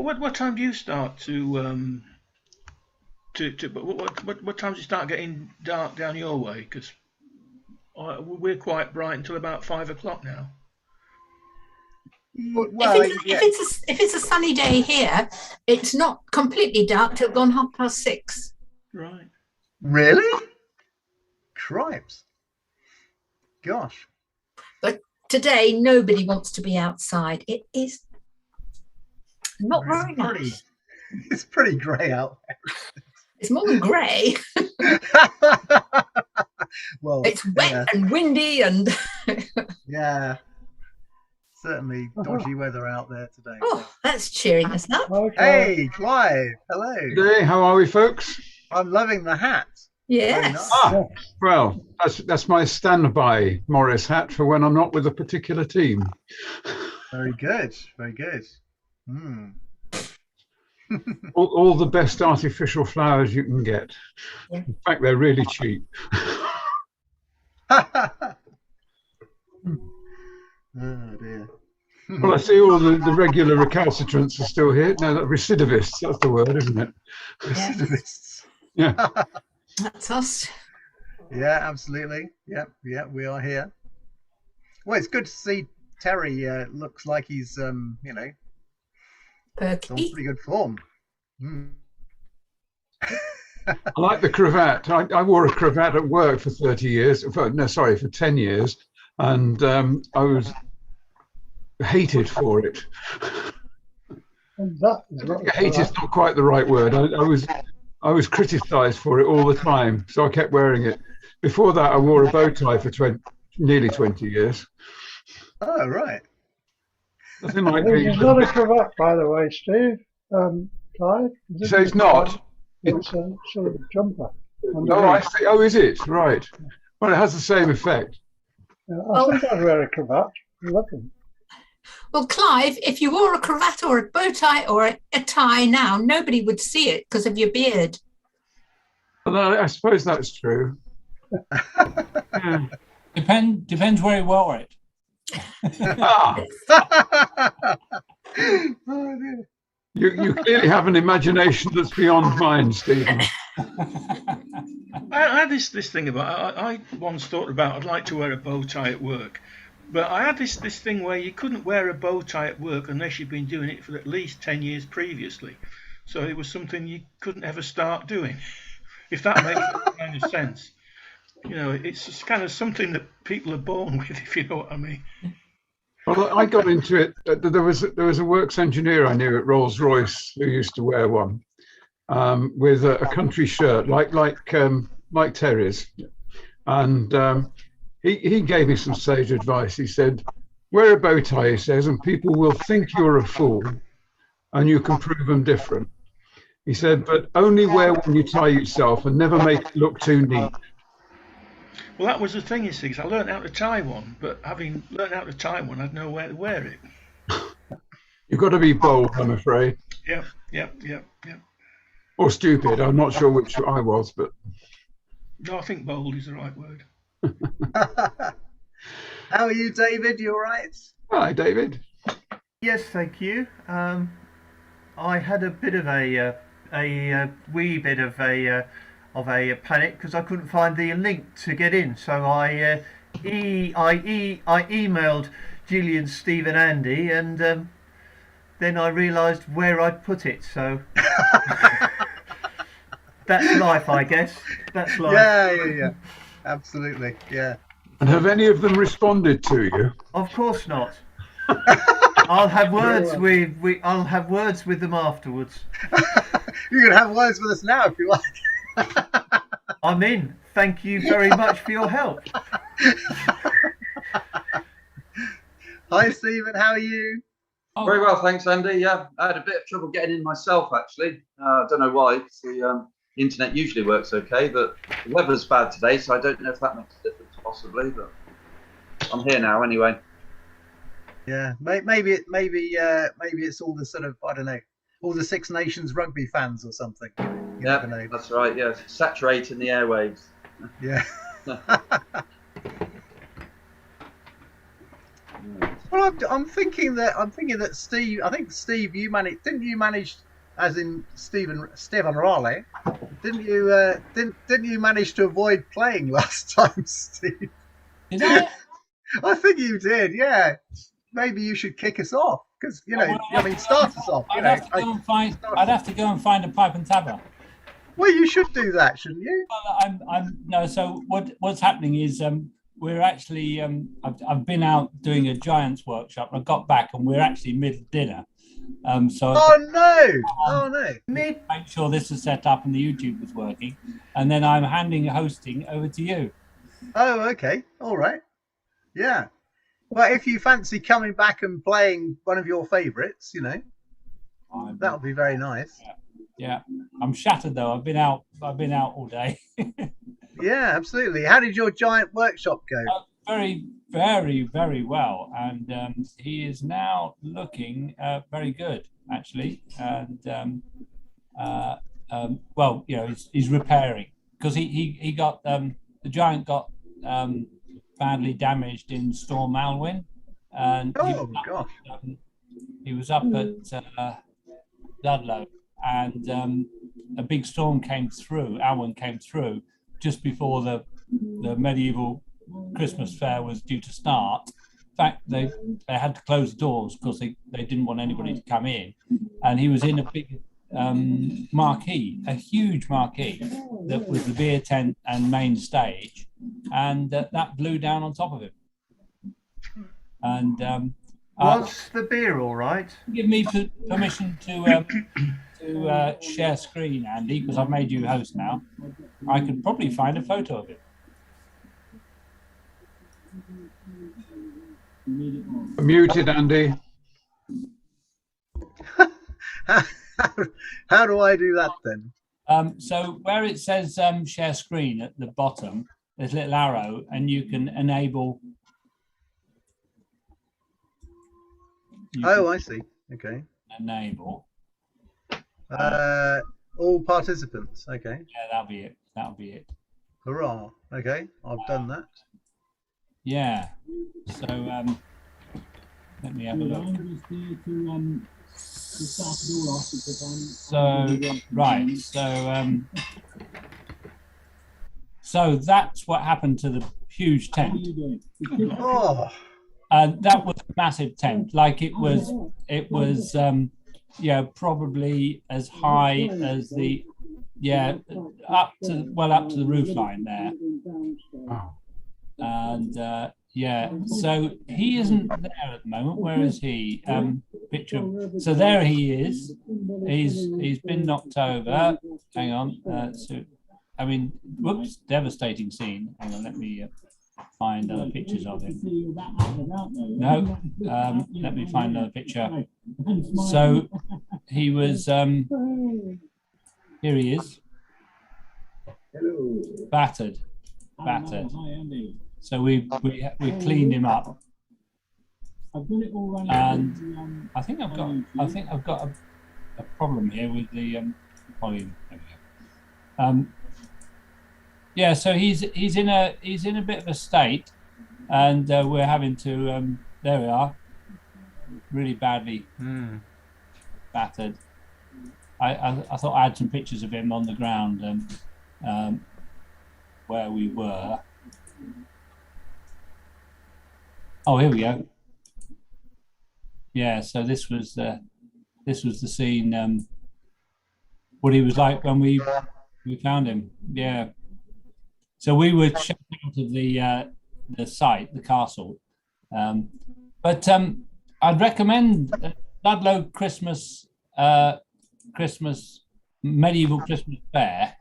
what time do you start what time does it start getting dark down your way? Because we're quite bright until about 5 o'clock now. Well, if it's a sunny day here, it's not completely dark till gone 6:30. Right. Really? Cripes. Gosh. But today, nobody wants to be outside. It is not very nice. It's pretty grey out there. It's more than grey. Well, it's wet and windy and yeah, certainly dodgy weather out there today. Oh, that's cheering us up. Hey, Clive, hello. Hey, how are we, folks? I'm loving the hat. Yes. Nice. Well, that's my standby Morris hat for when I'm not with a particular team. Very good, very good. all the best artificial flowers you can get. Yeah. In fact, they're really cheap. Oh dear. Well, I see all the regular recalcitrants are still here. No, recidivists, that's the word, isn't it? Recidivists. Yeah. That's us. Yeah, absolutely. Yep, we are here. Well, it's good to see Terry. Looks like he's, Perky. on pretty good form. I like the cravat. I wore a cravat at work for 30 years. For 10 years. And I was hated for it. Hate is not quite the right word. I was criticised for it all the time, so I kept wearing it. Before that, I wore a bow tie for nearly 20 years. Oh, right. Nothing like It's not a cravat, by the way, Steve. Clive? So it's not? It's a sort of jumper. Oh, I see. Oh, is it? Right. Well, it has the same effect. I think I'd wear a cravat. I love them. Well, Clive, if you wore a cravat or a bow tie or a tie now, nobody would see it because of your beard. Well, I suppose that's true. Yeah. Depends where you wore it. Oh, dear. You clearly have an imagination that's beyond mine, Stephen. I had this thing about I once thought about I'd like to wear a bow tie at work, but I had this thing where you couldn't wear a bow tie at work unless you'd been doing it for at least 10 years previously. So it was something you couldn't ever start doing, if that makes any kind of sense. It's just kind of something that people are born with, if you know what I mean. Well, I got into it. There was a works engineer I knew at Rolls-Royce who used to wear one with a country shirt, like Terry's, and he gave me some sage advice. He said, "Wear a bow tie," he says, "and people will think you're a fool, and you can prove them different." He said, "But only wear one you tie yourself, and never make it look too neat." Well, that was the thing, you see, 'cause I learned how to tie one, but having learned how to tie one, I'd know where to wear it. You've got to be bold, I'm afraid. Yep. Or stupid. I'm not sure which I was, but No, I think bold is the right word. How are you, David? You all right? Hi, David. Yes, thank you. I had a bit of a wee bit of a panic because I couldn't find the link to get in. So I emailed Gillian, Steve, and Andy, and then I realised where I'd put it. So that's life, I guess. That's life. Yeah. Absolutely, yeah. And have any of them responded to you? Of course not. I'll have words I'll have words with them afterwards. You can have words with us now if you like. I'm in. Thank you very much for your help. Hi, Stephen. How are you? Very well, thanks, Andy. Yeah, I had a bit of trouble getting in myself, actually. I don't know why. The internet usually works okay, but the weather's bad today, so I don't know if that makes a difference, possibly. But I'm here now, anyway. Yeah, maybe it's all the sort of, I don't know, all the Six Nations rugby fans or something. You never know. That's right. Yeah, saturating the airwaves. Yeah. Well, I'm thinking that Steve. I think Steve, you managed. Didn't you manage, as in Stephen Raleigh? Didn't you? Didn't you manage to avoid playing last time, Steve? Did I? I think you did. Yeah. Maybe you should kick us off because start us off. I'd have to go and find a pipe and tabber. Well, you should do that, shouldn't you? Well, no. So what's happening is we're actually I've been out doing a giants workshop. I got back and we're actually mid dinner. So Oh no! Make sure this is set up and the YouTube is working, and then I'm handing hosting over to you. Oh, okay, all right, yeah. Well, if you fancy coming back and playing one of your favourites, that would be very nice. Yeah, I'm shattered though. I've been out all day. Yeah, absolutely. How did your giant workshop go? Very, very, very well, and he is now looking very good actually. And well, he's repairing because he got the giant got badly damaged in Storm Alwyn, and he was up at Ludlow, and a big storm came through. Alwyn came through just before the medieval Christmas fair was due to start. In fact, they had to close the doors because they didn't want anybody to come in, and he was in a big marquee, a huge marquee that was the beer tent and main stage, and that blew down on top of him. And was the beer all right? Give me permission to share screen, Andy, because I've made you host now. I could probably find a photo of it. Muted, Andy. How do I do that then? So where it says share screen at the bottom, there's a little arrow, and you can enable. I see. Okay. Enable. All participants. Okay. Yeah, that'll be it. That'll be it. Hurrah. Okay, I've done that. Yeah. So let me have a look. So right. So that's what happened to the huge tent. Oh. That was a massive tent. Like it was probably as high as the up to the roof line there. Wow. And so he isn't there at the moment. Where is he? Picture. So there he is. He's been knocked over. Hang on. Whoops! Devastating scene. Hang on. Let me find other pictures of him. No. Let me find another picture. So he was. Here he is. Battered. So we cleaned him up, and I think I've got a problem here with the volume. There we go. So he's in a bit of a state, and we're having to. There we are. Really badly battered. I thought I had some pictures of him on the ground where we were. Oh, here we go. Yeah, so this was the scene. What he was like when we found him. Yeah. So we were checked out of the site, the castle. But I'd recommend Ludlow Christmas medieval Christmas fair.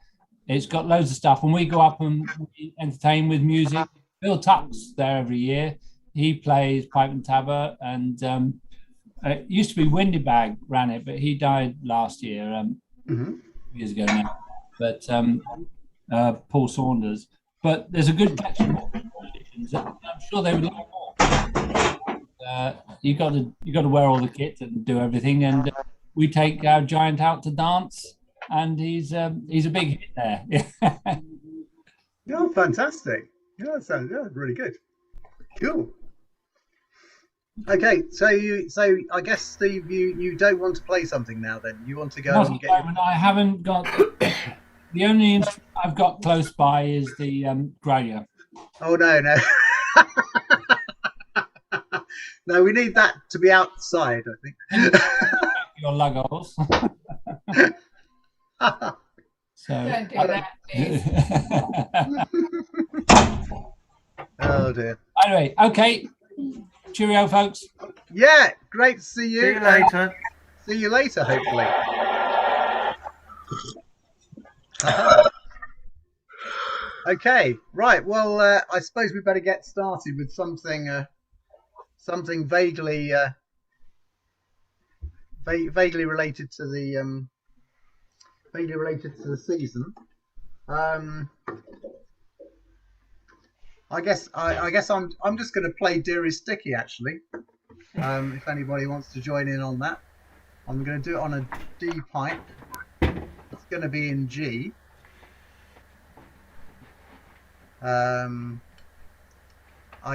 It's got loads of stuff, and we go up and we entertain with music. Bill Tuck's there every year. He plays pipe and tabor, and it used to be Windybag ran it, but he died last year, years ago now. But Paul Saunders. But there's a good collection of musicians. I'm sure they would like more. You got to wear all the kit and do everything, and we take our giant out to dance. And he's a big hit there. Yeah, fantastic. Yeah, that sounds really good. Cool. Okay, so I guess Steve, you don't want to play something now. Then you want to go Not and at the get. moment. I haven't got. The only instrument I've got close by is the growler. Oh no, no. No, we need that to be outside, I think. Your luggles. So Don't do that, please. Oh dear. Anyway, okay. Cheerio, folks. Yeah, great to see you. See you later. See you later, hopefully. Okay, right. Well, I suppose we better get started with something vaguely vaguely related to the season. I guess I'm just going to play Dear is Sticky actually. If anybody wants to join in on that, I'm going to do it on a D pipe. It's going to be in G. I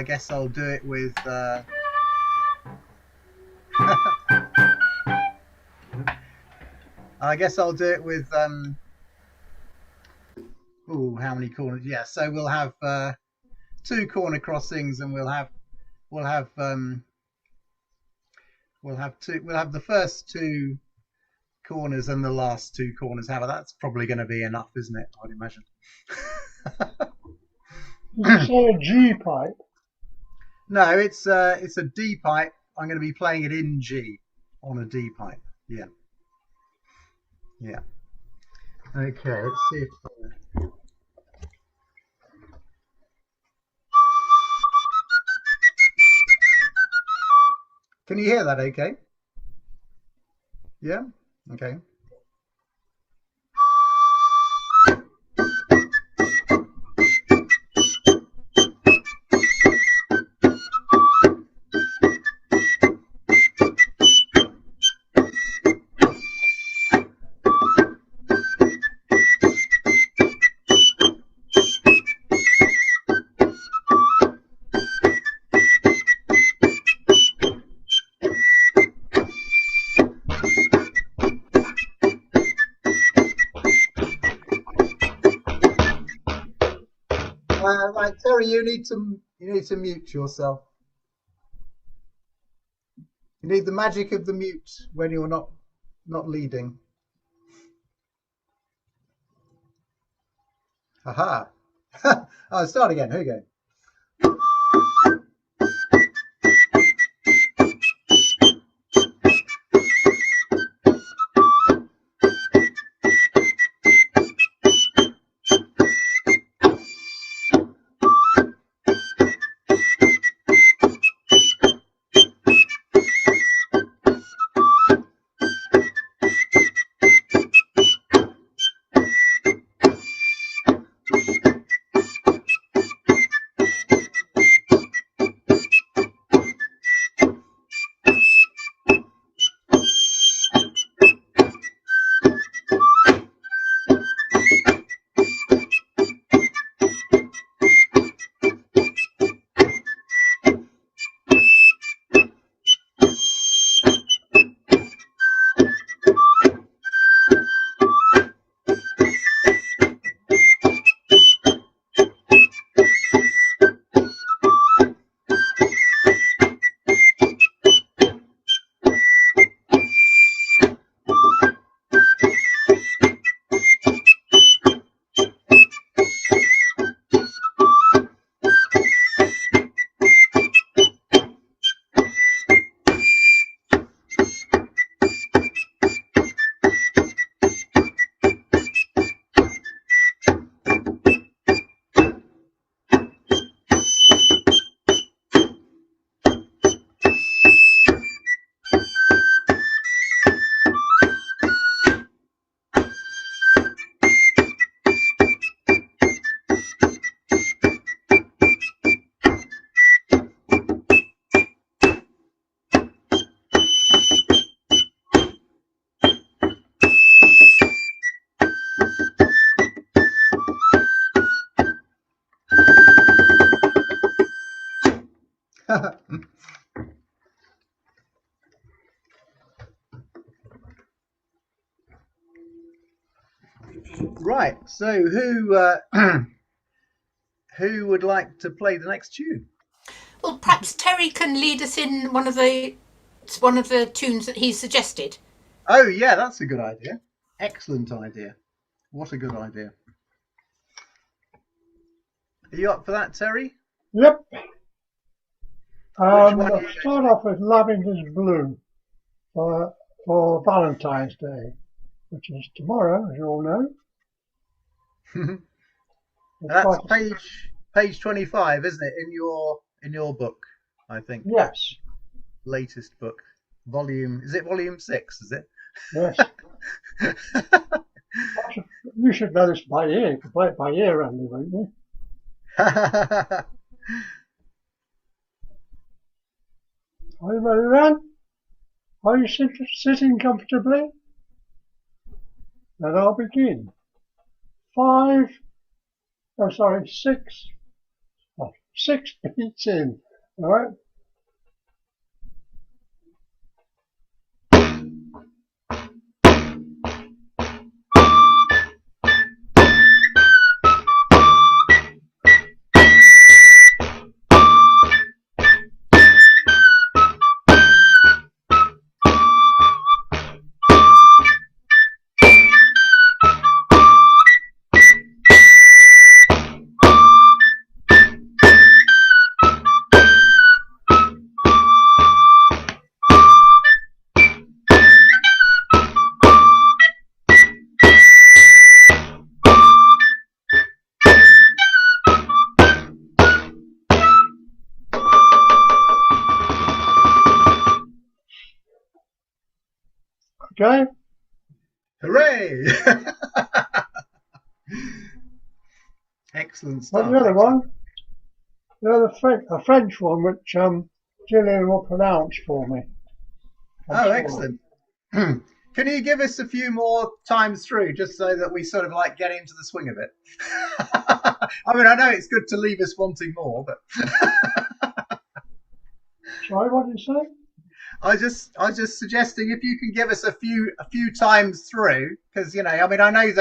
guess I'll do it with. I guess I'll do it with. Oh, how many corners? Yeah, so we'll have 2 corner crossings, and we'll have the first 2 corners and the last 2 corners. However, that's probably going to be enough, isn't it? I'd imagine. Did you say a G pipe? No, it's a D pipe. I'm going to be playing it in G on a D pipe. Yeah. Yeah. Okay, let's see if. Can you hear that? Okay. Yeah. Okay. Right, Terry, you need to mute yourself. You need the magic of the mute when you're not leading. Aha. I'll start again. Here we go. Right. So who would like to play the next tune? Well, perhaps Terry can lead us in one of the tunes that he suggested. Oh yeah, that's a good idea. Excellent idea. What a good idea. Are you up for that, Terry? Yep. Which one I'll start off with Lavender's Blue for Valentine's Day, which is tomorrow, as you all know. That's page 25, isn't it? In your book, I think. Yes. Latest book. Is it volume 6, is it? Yes. You should know this by ear. You can play it by ear, Andy, won't you? Right. Are you ready then? Are you sitting comfortably? Then I'll begin. 6 beats in. All right. Okay. Hooray! Excellent stuff. Well, the other one, a French one, which Gillian will pronounce for me. Oh, excellent. Can you give us a few more times through, just so that we sort of like get into the swing of it? I mean, I know it's good to leave us wanting more, but. Sorry, what did you say? I was just suggesting if you can give us a few times through, because I mean, I know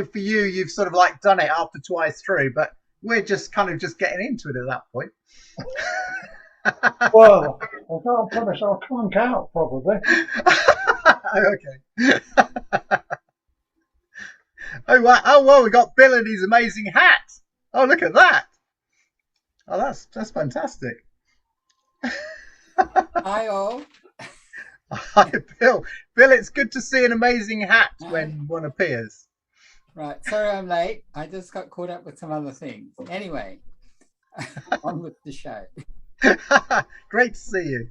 for you've sort of like done it after twice through, but we're just kind of just getting into it at that point. Well, I can't promise I'll clunk out probably. Okay. Oh wow! Oh well, we got Bill in his amazing hat. Oh, look at that! Oh, that's fantastic. Hi all. Hi, Bill. Bill, it's good to see an amazing hat when one appears. Right, sorry I'm late. I just got caught up with some other things. Anyway, on with the show. Great to see you.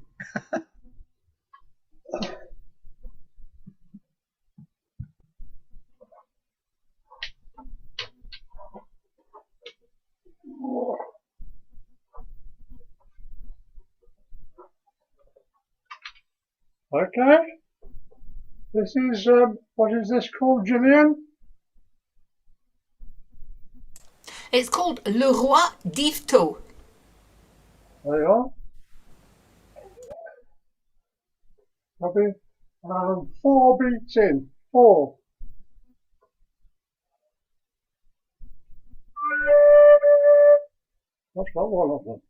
Okay. This is, what is this called, Gillian? It's called Le Roi d'Yvetot. There you are. I'll be 4 beats in. 4. That's not one of them.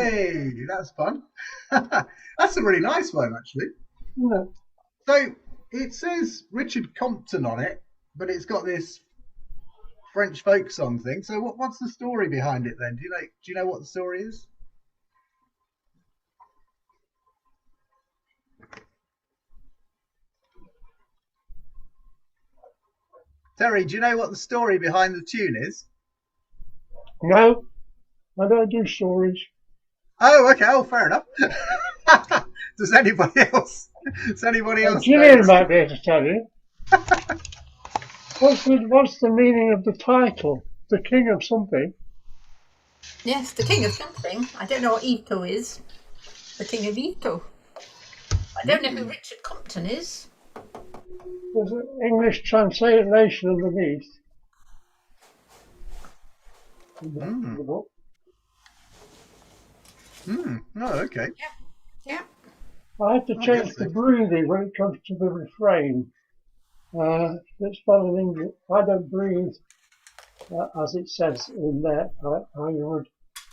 Hey, that's fun. That's a really nice one, actually. Yeah. So it says Richard Compton on it, but it's got this French folk song thing. So what's the story behind it then? Do you know what the story is? Terry, do you know what the story behind the tune is? No, I don't do stories. Oh, okay. Oh, fair enough. Does anybody else? Does anybody else? Gillian might be able to tell you. What's the meaning of the title? The King of something. Yes, the king of something. I don't know what Ito is. The king of Ito. I don't know who Richard Compton is. There's an English translation underneath. In the book. Oh, okay. Yeah. I have to change the breathing when it comes to the refrain. It's spelled in English. I don't breathe as it says in there. I would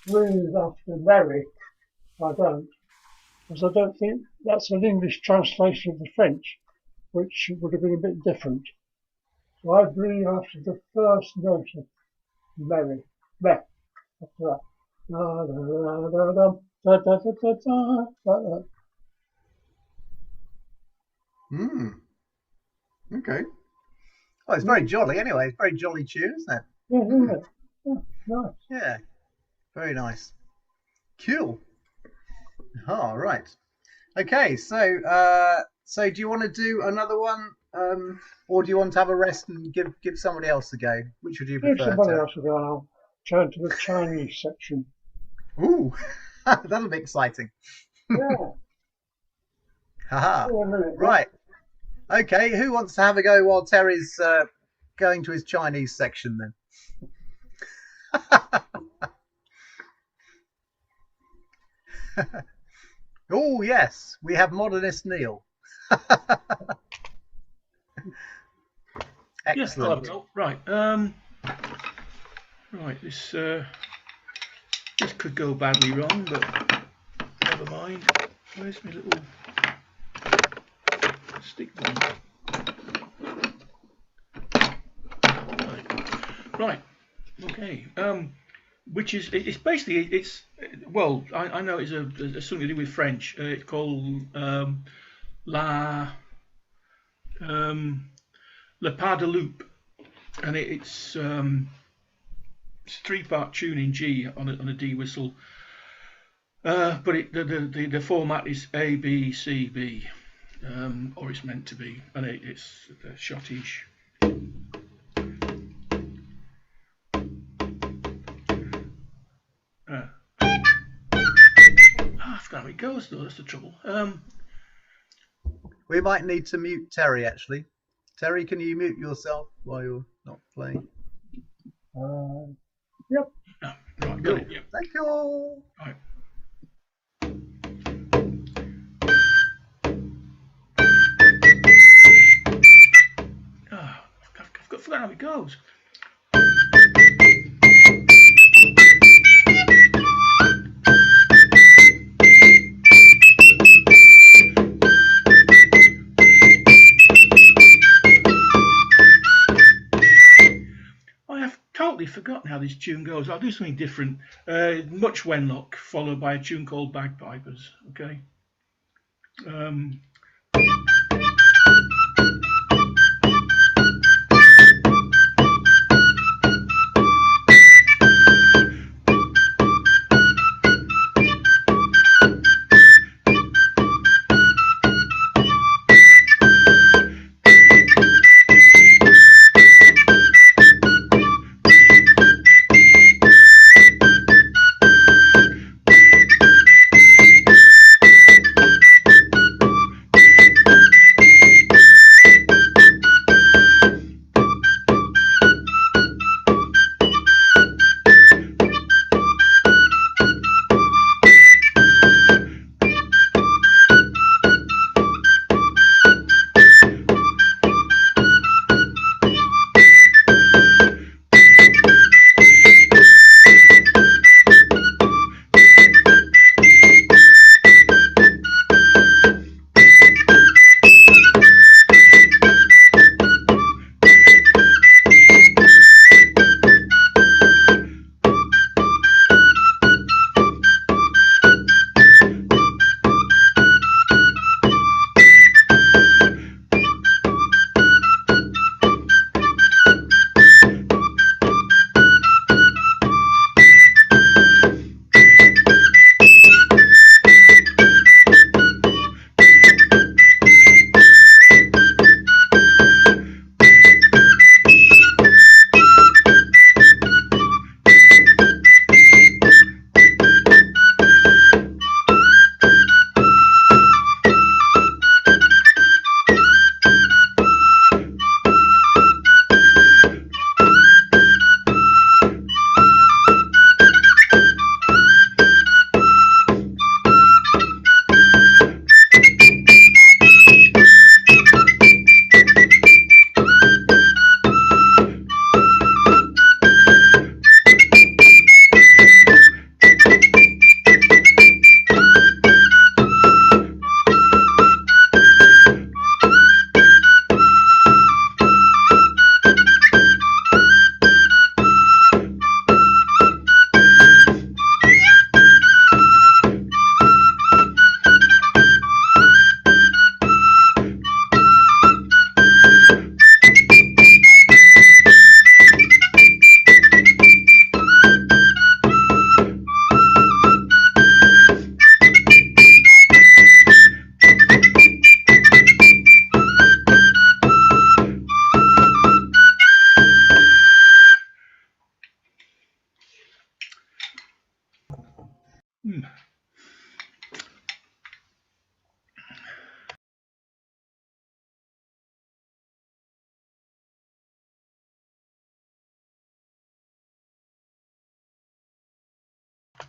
breathe after Mary. I don't. Because I don't think that's an English translation of the French, which would have been a bit different. So I breathe after the first note of Mary. Meh. After that. Da, da, da, da, da, da, da, da, da, da. Okay. Oh, it's very jolly anyway. It's very jolly tune, isn't it? Yeah, isn't it? Yeah, nice. Yeah. Very nice. Cool. Oh, right. Okay, so do you want to do another one? Or do you want to have a rest and give somebody else a go? Which would you Give prefer? somebody else a go and I'll turn to the Chinese section. Ooh, that'll be exciting. Yeah. Haha. Wait a minute. Right. Okay, who wants to have a go while Terry's going to his Chinese section then? Oh, yes, we have modernist Neil. Yes, I'll have a Excellent. go. Right. Right. This could go badly wrong, but never mind. Where's my little stick one? Right. Okay. Which is it's basically well I know it's something to do with French. It's called La Le Pas de Loup, and it's a 3-part tune in G on a D whistle. But the format is A B C B, or it's meant to be, and it's schottisch. I forgot how it goes though. That's the trouble. We might need to mute Terry actually. Terry, can you mute yourself while you're not playing? Yep. Oh, right, got it. Yep. Thank you. Right. I've forgotten how it goes. I have totally forgotten how this tune goes. I'll do something different. Much Wenlock, followed by a tune called Bagpipers. Okay.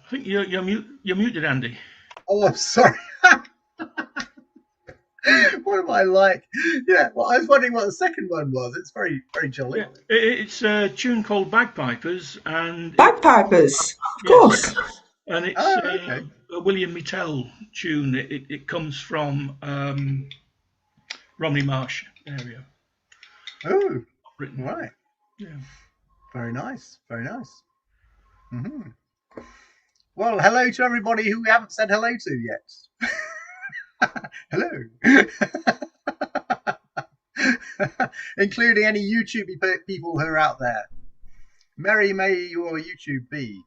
I think you're muted, Andy. Oh, I'm sorry. What am I like? Yeah, well, I was wondering what the second one was. It's very, very jolly. Yeah, it's a tune called Bagpipers, and Bagpipers, of yes, course. and it's okay. a William Mittell tune. It comes from Romney Marsh area. Oh, Britain. right. Yeah. Very nice. Very nice. Mm-hmm. Well, hello to everybody who we haven't said hello to yet. Hello. Including any YouTube people who are out there. Merry may your YouTube be.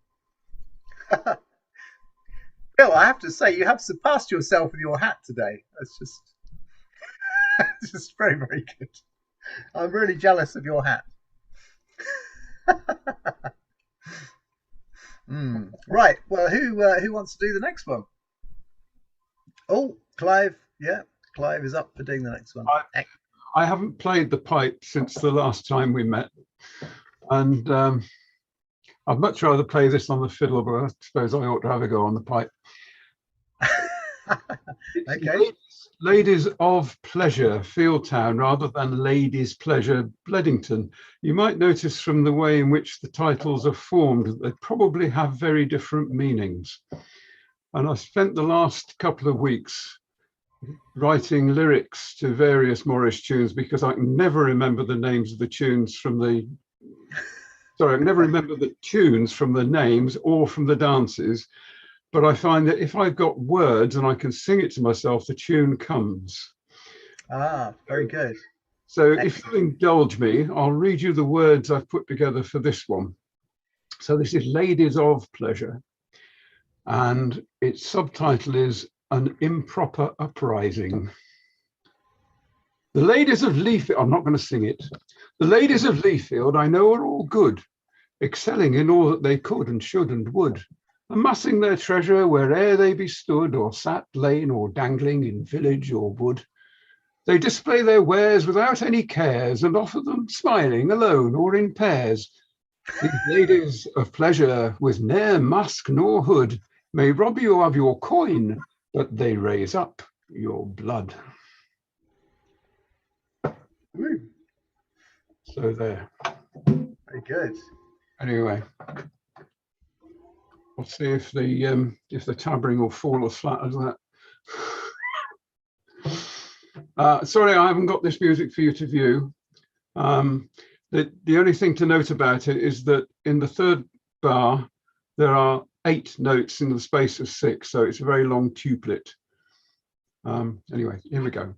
Bill, I have to say, you have surpassed yourself with your hat today. That's just very, very good. I'm really jealous of your hat. Right. Well, who wants to do the next one? Oh, Clive. Yeah, Clive is up for doing the next one. I haven't played the pipe since the last time we met, and I'd much rather play this on the fiddle, but I suppose I ought to have a go on the pipe. Okay. Ladies of Pleasure, Fieldtown, rather than Ladies' Pleasure, Bledington. You might notice from the way in which the titles are formed that they probably have very different meanings. And I spent the last couple of weeks writing lyrics to various Morris tunes because I can never remember the names of the tunes from the... Sorry, I can never remember the tunes from the names or from the dances. But I find that if I've got words and I can sing it to myself, the tune comes. Ah, very good. So if you indulge me, I'll read you the words I've put together for this one. So this is Ladies of Pleasure, and its subtitle is An Improper Uprising. The ladies of Leafield, I'm not going to sing it. The ladies of Leafield I know are all good, excelling in all that they could and should and would, amassing their treasure where'er they be stood, or sat, lain, or dangling in village or wood. They display their wares without any cares, and offer them smiling, alone, or in pairs. These ladies of pleasure, with ne'er mask nor hood, may rob you of your coin, but they raise up your blood. Woo. So there. Very good. Anyway. We'll see if the tabbering will fall as flat as that. Sorry, I haven't got this music for you to view. The only thing to note about it is that in the third bar, there are 8 notes in the space of 6, so it's a very long tuplet. Anyway, here we go.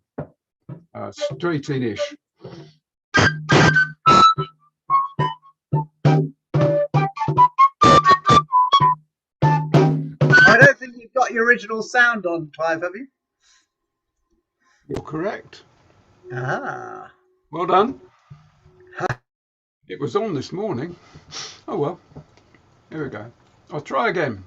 Straight in-ish. I don't think you've got your original sound on, Clive, have you? You're correct. Ah. Well done. It was on this morning. Oh well. Here we go. I'll try again.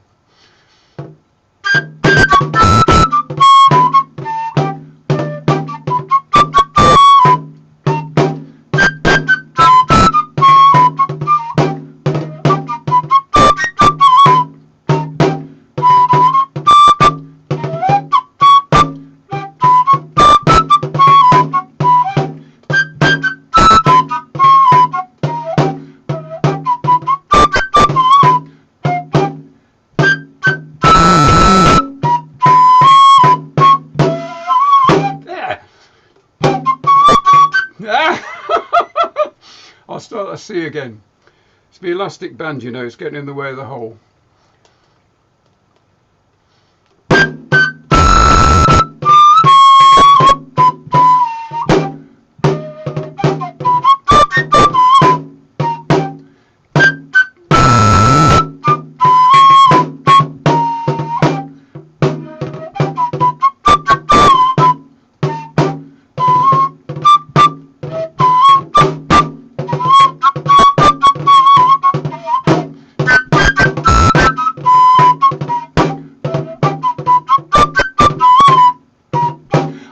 I'll start at C again. It's the elastic band, you know, it's getting in the way of the hole.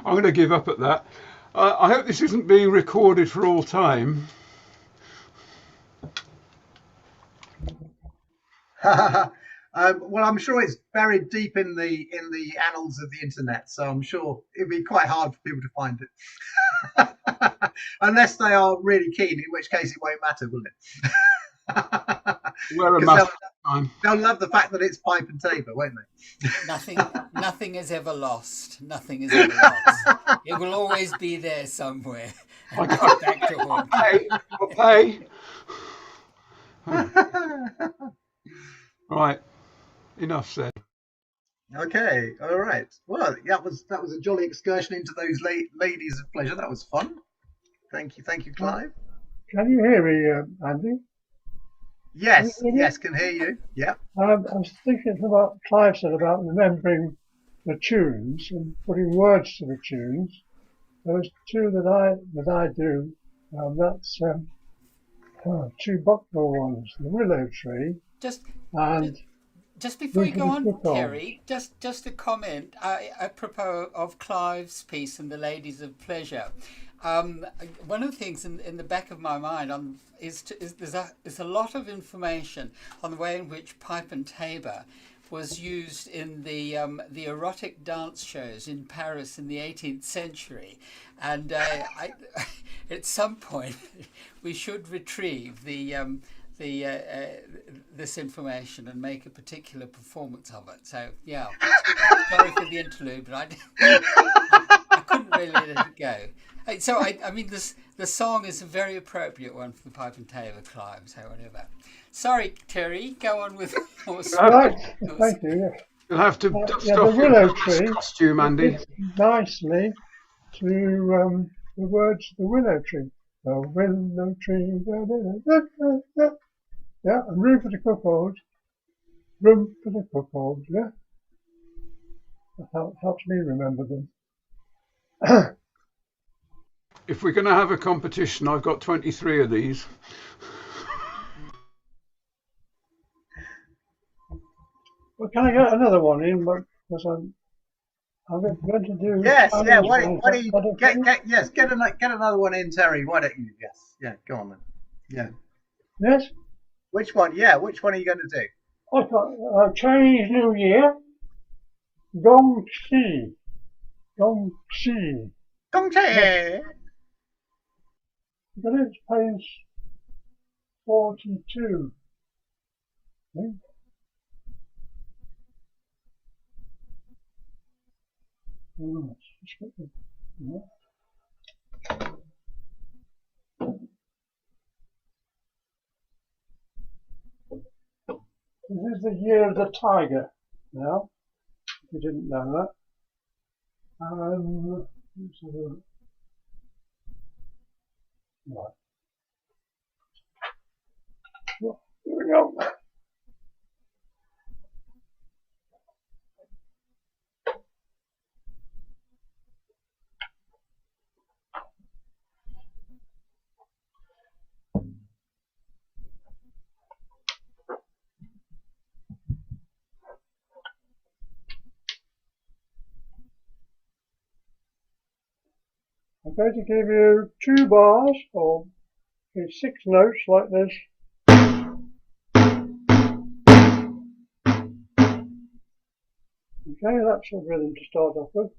I'm going to give up at that. I hope this isn't being recorded for all time. Well, I'm sure it's buried deep in the annals of the internet, so I'm sure it'd be quite hard for people to find it, unless they are really keen. In which case, it won't matter, will it? Wear a 'Cause mask time. they'll love the fact that it's pipe and tabor, won't they? Nothing is ever lost. Nothing is ever lost. It will always be there somewhere. And get back to haunt you. I'll pay. Right. Enough said. Okay, all right. Well, that was a jolly excursion into those ladies of pleasure. That was fun. Thank you, Clive. Can you hear me, Andy? Yes, can hear you. Yeah. I was thinking about Clive said about remembering the tunes and putting words to the tunes. There was two that I do. That's two Bucknall ones: the Willow Tree and. Just before you go on, Terry, just a comment apropos of Clive's piece and the Ladies of Pleasure. One of the things in the back of my mind is there's a lot of information on the way in which pipe and tabor was used in the erotic dance shows in Paris in the 18th century, and at some point we should retrieve this information and make a particular performance of it. So yeah, sorry for the interlude, but I couldn't really let it go. So I mean, the song is a very appropriate one for the pipe and tabor, Clive. So whatever. Sorry, Terry, go on with. Right, thank you. Yeah. You'll have to dust the off Willow your Tree costume, Andy. Nicely to the words "the Willow Tree." The willow tree. Yeah, and room for the cuckold. Room for the cuckold, yeah. That helps me remember them. If we're going to have a competition, I've got 23 of these. Well, can I get another one in? Because I'm going to do. Yes, yeah. Why don't you get another one in, Terry? Why don't you? Yes, yeah. Go on then. Yeah. Yes. Which one? Yeah, which one are you going to do? I've got Chinese New Year. Gong Xi. Gong Xi. Gong Xi. But it's page 42. I think. Oh, yeah. This is the year of the tiger now, if you didn't know that. Let's have a look. Right. Well, here we go. I'm going to give you 2 bars or 6 notes like this. Okay, that's a rhythm to start off with.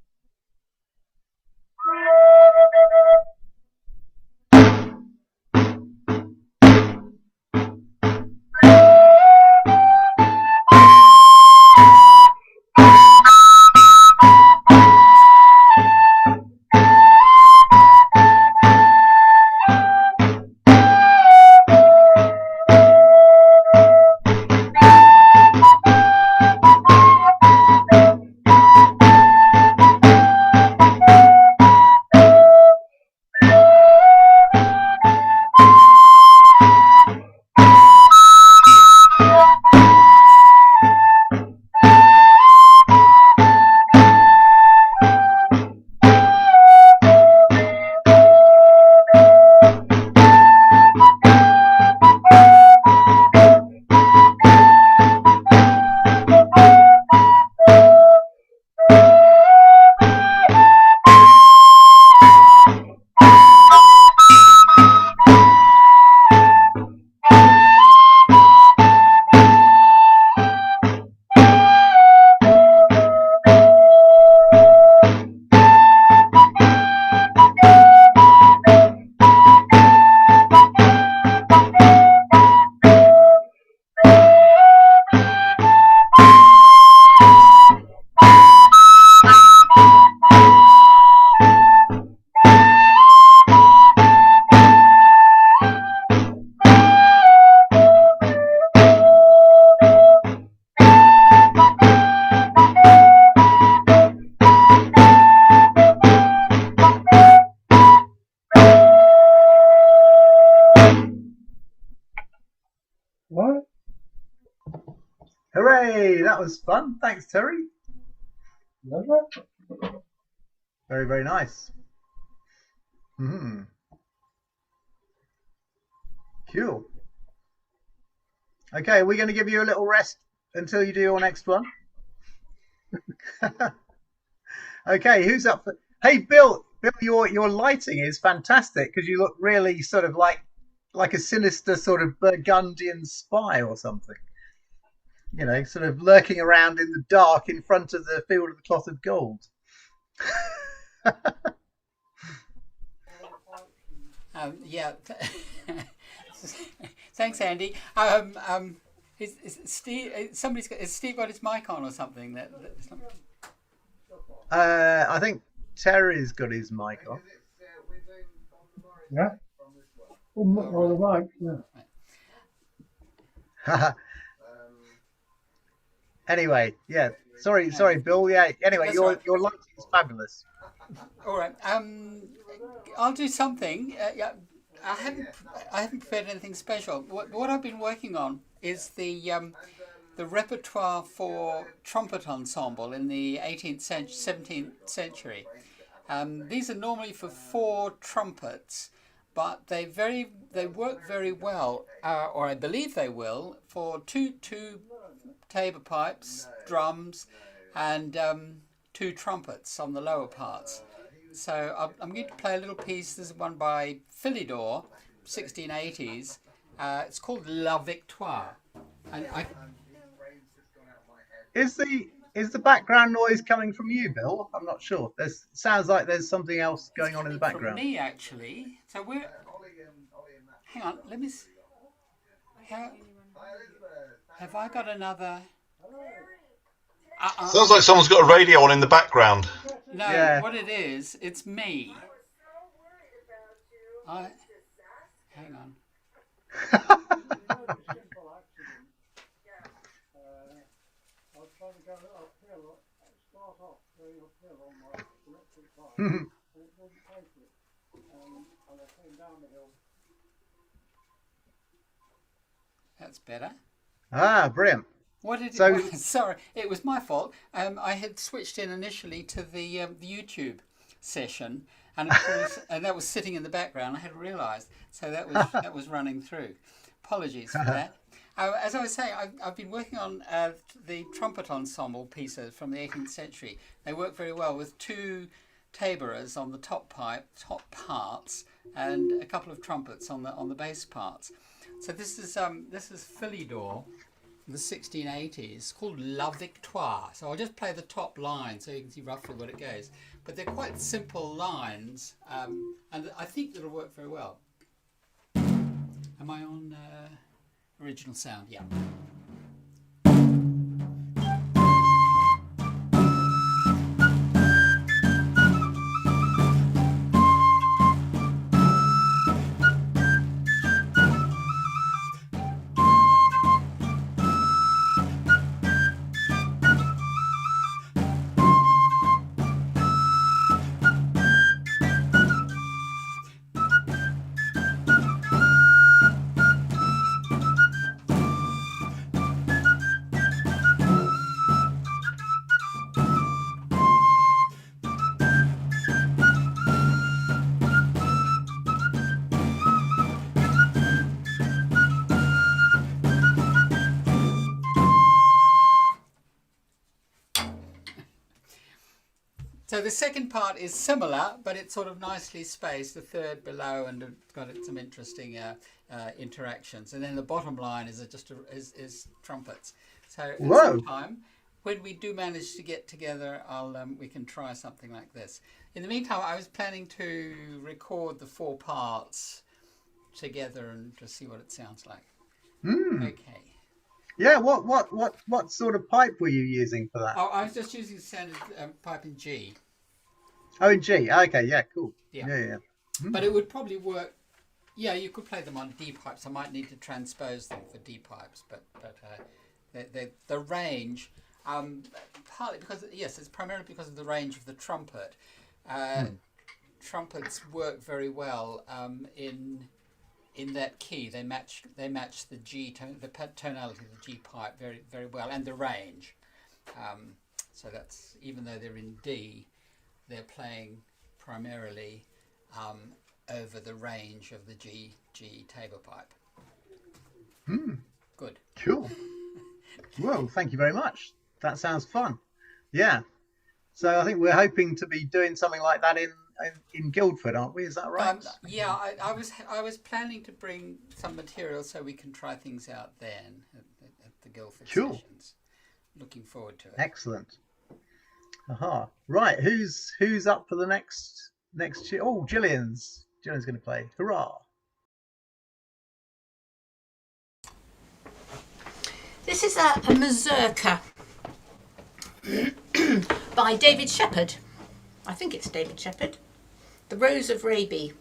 What? Hooray! That was fun. Thanks, Terry. Never? Very, very nice. Cool. Okay, we're going to give you a little rest until you do your next one. Okay, who's up for... Hey, Bill. Bill, your lighting is fantastic because you look really sort of like a sinister sort of Burgundian spy or something. You know, sort of lurking around in the dark in front of the field of the cloth of gold. Yeah. Thanks, Andy. Is Steve? Has Steve got his mic on or something? I think Terry's got his mic on. Yeah. All right. Yeah. Anyway, yeah. Sorry, Bill. Yeah. Anyway, your lighting is fabulous. All right. I'll do something. Yeah. I haven't prepared anything special. What I've been working on is the repertoire for trumpet ensemble in the 18th century, 17th century. These are normally for 4 trumpets, but they work very well, or I believe they will, for two tabor pipes, drums, and 2 trumpets on the lower parts. So I'm going to play a little piece. This is one by Philidor, 1680s. It's called La Victoire. And Is the background noise coming from you, Bill? I'm not sure. Sounds like there's something else going on in the background. From me, actually. So we're... Hang on, let me... Have I got another... Sounds like someone's got a radio on in the background. No, Yeah. What it is, it's me. Hang on. That's better. Ah, brilliant. What did So- it? Sorry, it was my fault. I had switched in initially to the YouTube session, and of course, and that was sitting in the background. I hadn't realised, so that was running through. Apologies for that. As I was saying, I've been working on the trumpet ensemble pieces from the 18th century. They work very well with 2 taborers on the top parts, and a couple of trumpets on the bass parts. So this is Philidor, the 1680s, called La Victoire. So I'll just play the top line so you can see roughly what it goes. But they're quite simple lines, and I think it'll work very well. Am I on original sound? Yeah. So the second part is similar, but it's sort of nicely spaced, the third below, and it's got some interesting interactions. And then the bottom line is is trumpets. So at some time, when we do manage to get together, we can try something like this. In the meantime, I was planning to record the 4 parts together and just see what it sounds like. Okay. Yeah, what sort of pipe were you using for that? Oh, I was just using standard pipe in G. Oh, in G. Okay, yeah, cool. Yeah. But it would probably work. Yeah, you could play them on D pipes. I might need to transpose them for D pipes, but the range, partly because it's primarily because of the range of the trumpet. Trumpets work very well in in that key, they match the G tone, the tonality of the G pipe very, very well, and the range. So that's, even though they're in D, they're playing primarily over the range of the G tabor pipe. Good. Cool. Well, thank you very much. That sounds fun. Yeah. So I think we're hoping to be doing something like that in Guildford, aren't we? Is that right? Yeah, I was planning to bring some material so we can try things out then at the Guildford sessions. Looking forward to it. Excellent. Aha. Right. Who's up for the next year? Oh, Gillian's going to play. Hurrah! This is a mazurka by David Shepherd. I think it's David Shepherd. The Rose of Raby.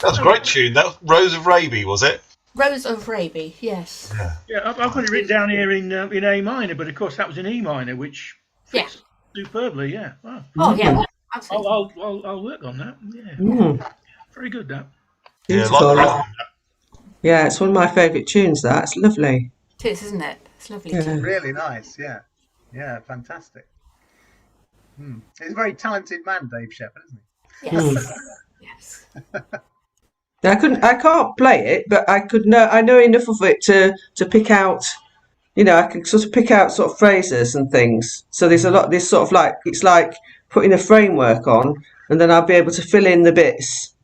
That was a great tune. That was Rose of Raby, was it? Rose of Raby, yes. Yeah, I've got it written down here in A minor, but of course that was in E minor, which fits superbly. Yeah. Wow. Oh yeah, absolutely. I'll work on that. Yeah. Very good. That. Beautiful. Yeah, it's one of my favourite tunes. It's lovely. It is, isn't it? It's lovely. Yeah. Really nice. Yeah. Yeah. Fantastic. He's a very talented man, Dave Shepherd, isn't he? Yes. Yes. I can't play it, but I know enough of it to pick out, I can sort of pick out sort of phrases and things. So there's sort of like, it's like putting a framework on, and then I'll be able to fill in the bits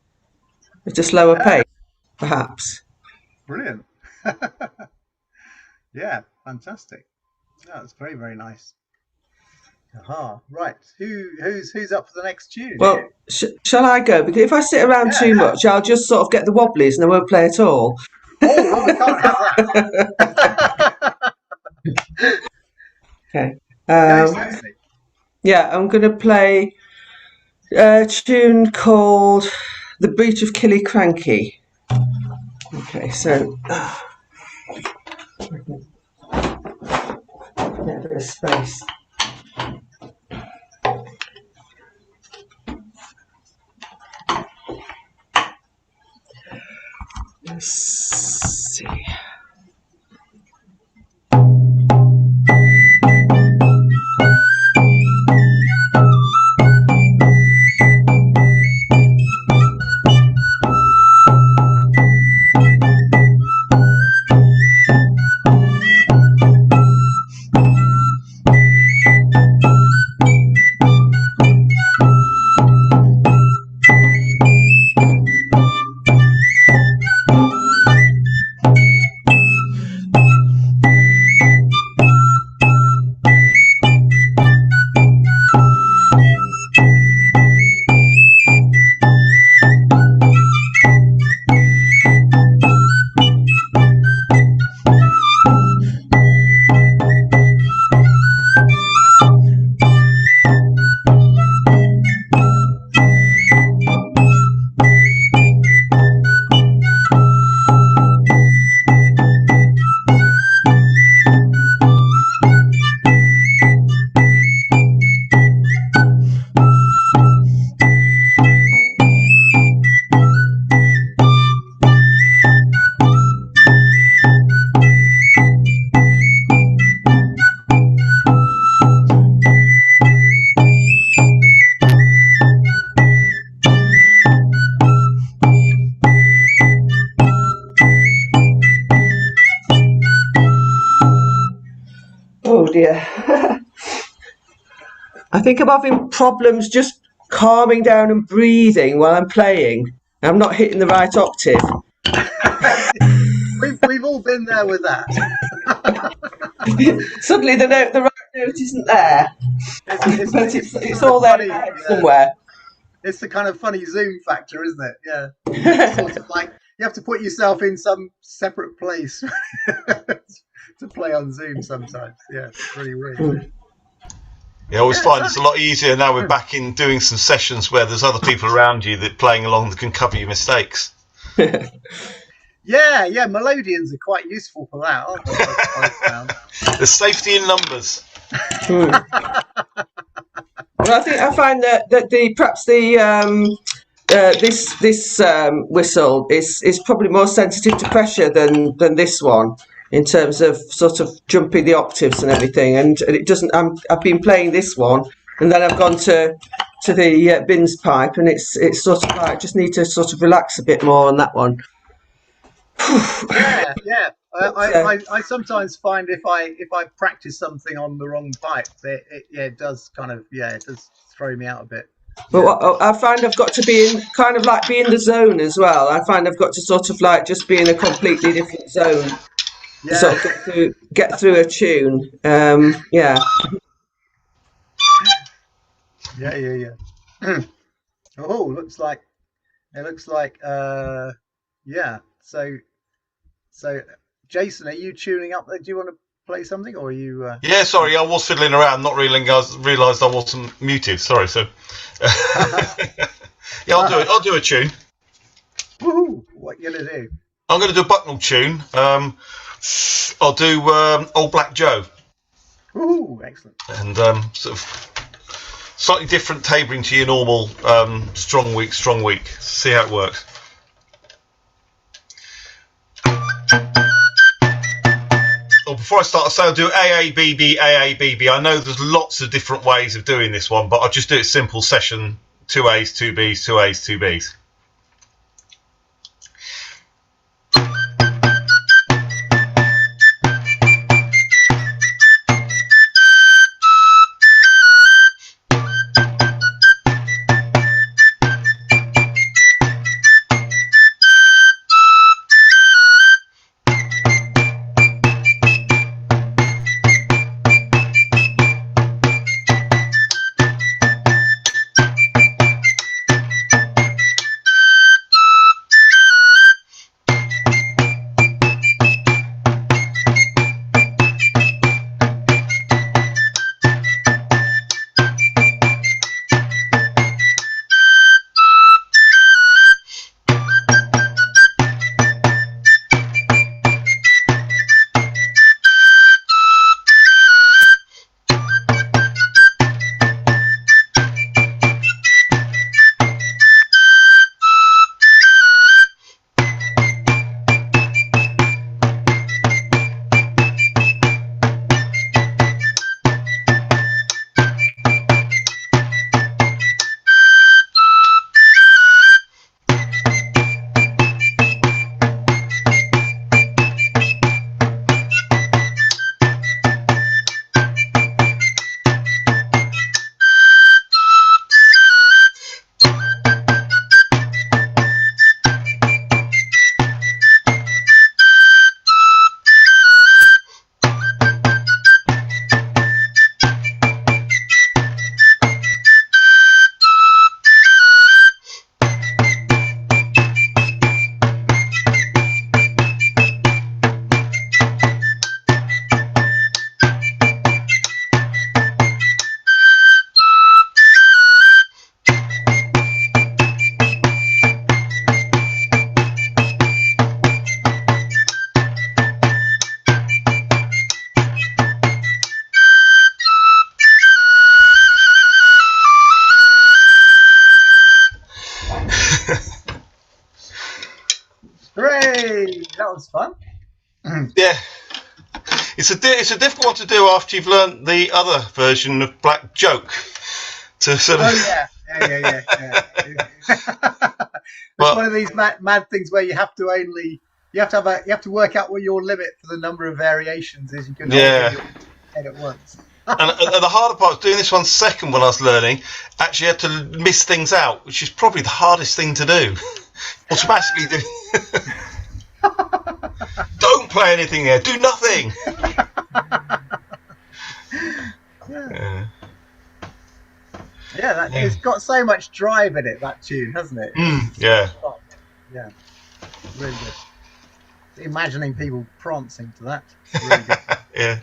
at a slower pace, perhaps. Brilliant. Yeah, fantastic. Yeah, that's very, very nice. Aha, right. Who's up for the next tune? Well, shall I go? Because if I sit around too much, I'll just sort of get the wobblies and I won't play at all. Oh, well, we can't have that. Okay. Yeah, I'm going to play a tune called "The Beat of Killiecrankie." Okay, so get a bit of space. Let's see. dear. I think I'm having problems just calming down and breathing while I'm playing. I'm not hitting the right octave. We've all been there with that. Suddenly the right note isn't there. But it's all there in my head somewhere. It's the kind of funny Zoom factor, isn't it? Yeah. It's sort of like you have to put yourself in some separate place to play on Zoom sometimes. Yeah, it's really weird. Yeah, I always find it's a lot easier now we're back in doing some sessions where there's other people around you that playing along that can cover your mistakes. Yeah, Melodians are quite useful for that, aren't they? There's safety in numbers. Well, I find that this whistle is probably more sensitive to pressure than this one in terms of sort of jumping the octaves and everything. And it doesn't. I've been playing this one, and then I've gone to the Binns pipe, and it's sort of like I just need to sort of relax a bit more on that one. Yeah. I sometimes find if I practice something on the wrong pipe, it does kind of it does throw me out a bit. But what I find I've got to be in kind of like be in the zone as well. I find I've got to sort of like just be in a completely different zone. Yeah. Sort of get through a tune. Yeah. Yeah. Oh, looks like yeah. So Jason, are you tuning up? Do you want to play something, or are you? Yeah, sorry, I was fiddling around, not realised I wasn't muted. Sorry, so yeah, I'll do a tune. Woohoo! What are you gonna do? I'm going to do a Bucknell tune. I'll do Old Black Joe. Ooh, excellent. And sort of slightly different tabling to your normal strong week. See how it works. Oh, before I start, I'll say I'll do AABB. I know there's lots of different ways of doing this one, but I'll just do it simple session: 2 A's, 2 B's, 2 A's, 2 B's. Hooray! That was fun. Yeah, it's a difficult one to do after you've learnt the other version of Black Joke. To sort of. Oh yeah. It's one of these mad things where you have to work out what your limit for the number of variations is. You can only do head at once. And the harder part of doing this one second when I was learning, actually had to miss things out, which is probably the hardest thing to do. Automatically do. Don't play anything there. Do nothing. Yeah. Yeah, it's got so much drive in it, that tune, hasn't it? Yeah. Yeah. Really good. Imagining people prancing to that. Really good. Yeah.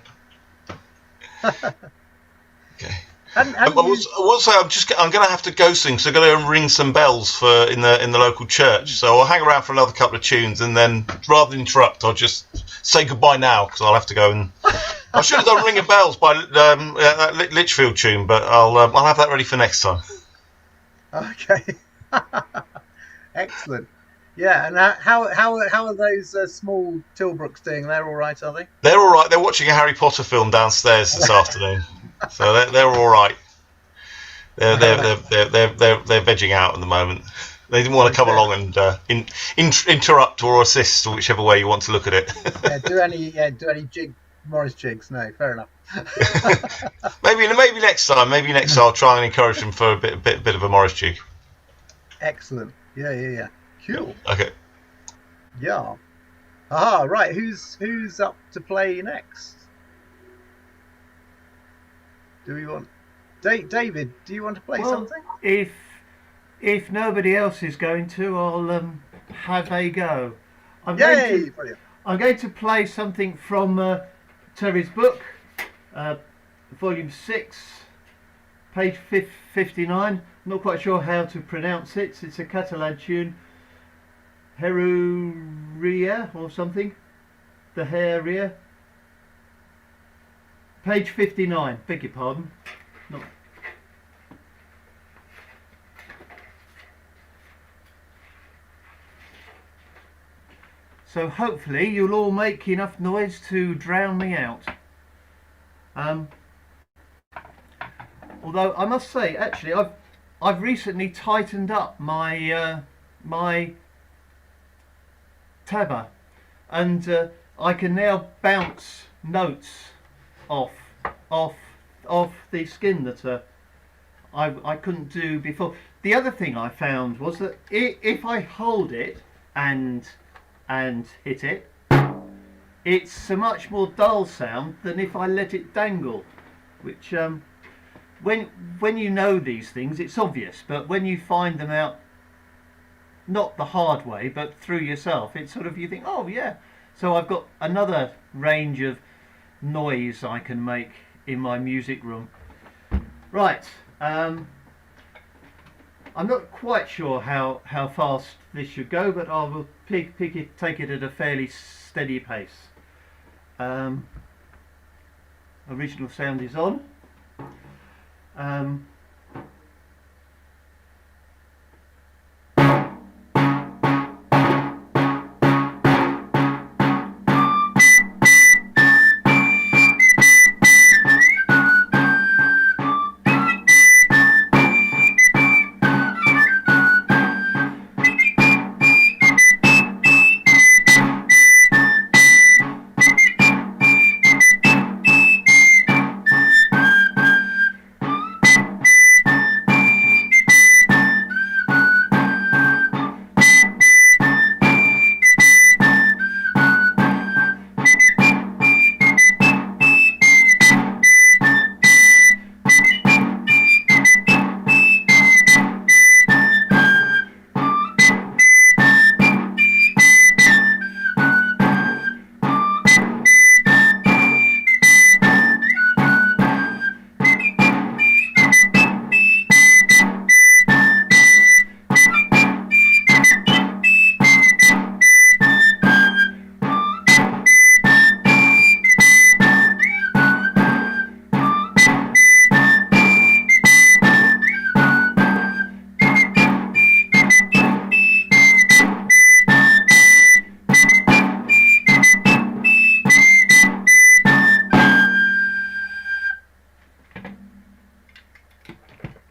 Okay. I will say I'm going to have to go soon because I'm going to go and ring some bells for in the local church. So I'll hang around for another couple of tunes, and then rather than interrupt, I'll just say goodbye now because I'll have to go and. I should have done Ring of Bells by that Litchfield tune, but I'll have that ready for next time. Okay. Excellent. Yeah, and how are those small Tilbrooks doing? They're all right, are they? They're all right. They're watching a Harry Potter film downstairs this afternoon, so they're all right. They're vegging out at the moment. They didn't want to come along and interrupt or assist, or whichever way you want to look at it. Do any Morris jigs? No, fair enough. maybe next time. Maybe next time I'll try and encourage them for a bit of a Morris jig. Excellent. Yeah. Cool. Okay. Yeah. Aha. Right. Who's up to play next? Do we want David? Do you want to play something? If nobody else is going to, I'll have a go. Brilliant. I'm going to play something from Terry's book, volume 6, page 59. Not quite sure how to pronounce it. It's a Catalan tune, Heruria or something. The Heria. Page 59. Beg your pardon. No. So hopefully you'll all make enough noise to drown me out. Although I must say, actually, I've recently tightened up my my tabor, and I can now bounce notes off the skin that I couldn't do before. The other thing I found was that if I hold it and hit it, it's a much more dull sound than if I let it dangle, which when you know these things it's obvious, but when you find them out not the hard way but through yourself, it's sort of, you think, oh yeah. So I've got another range of noise I can make in my music room. Right, I'm not quite sure how fast this should go, but I will take it at a fairly steady pace. Original sound is on.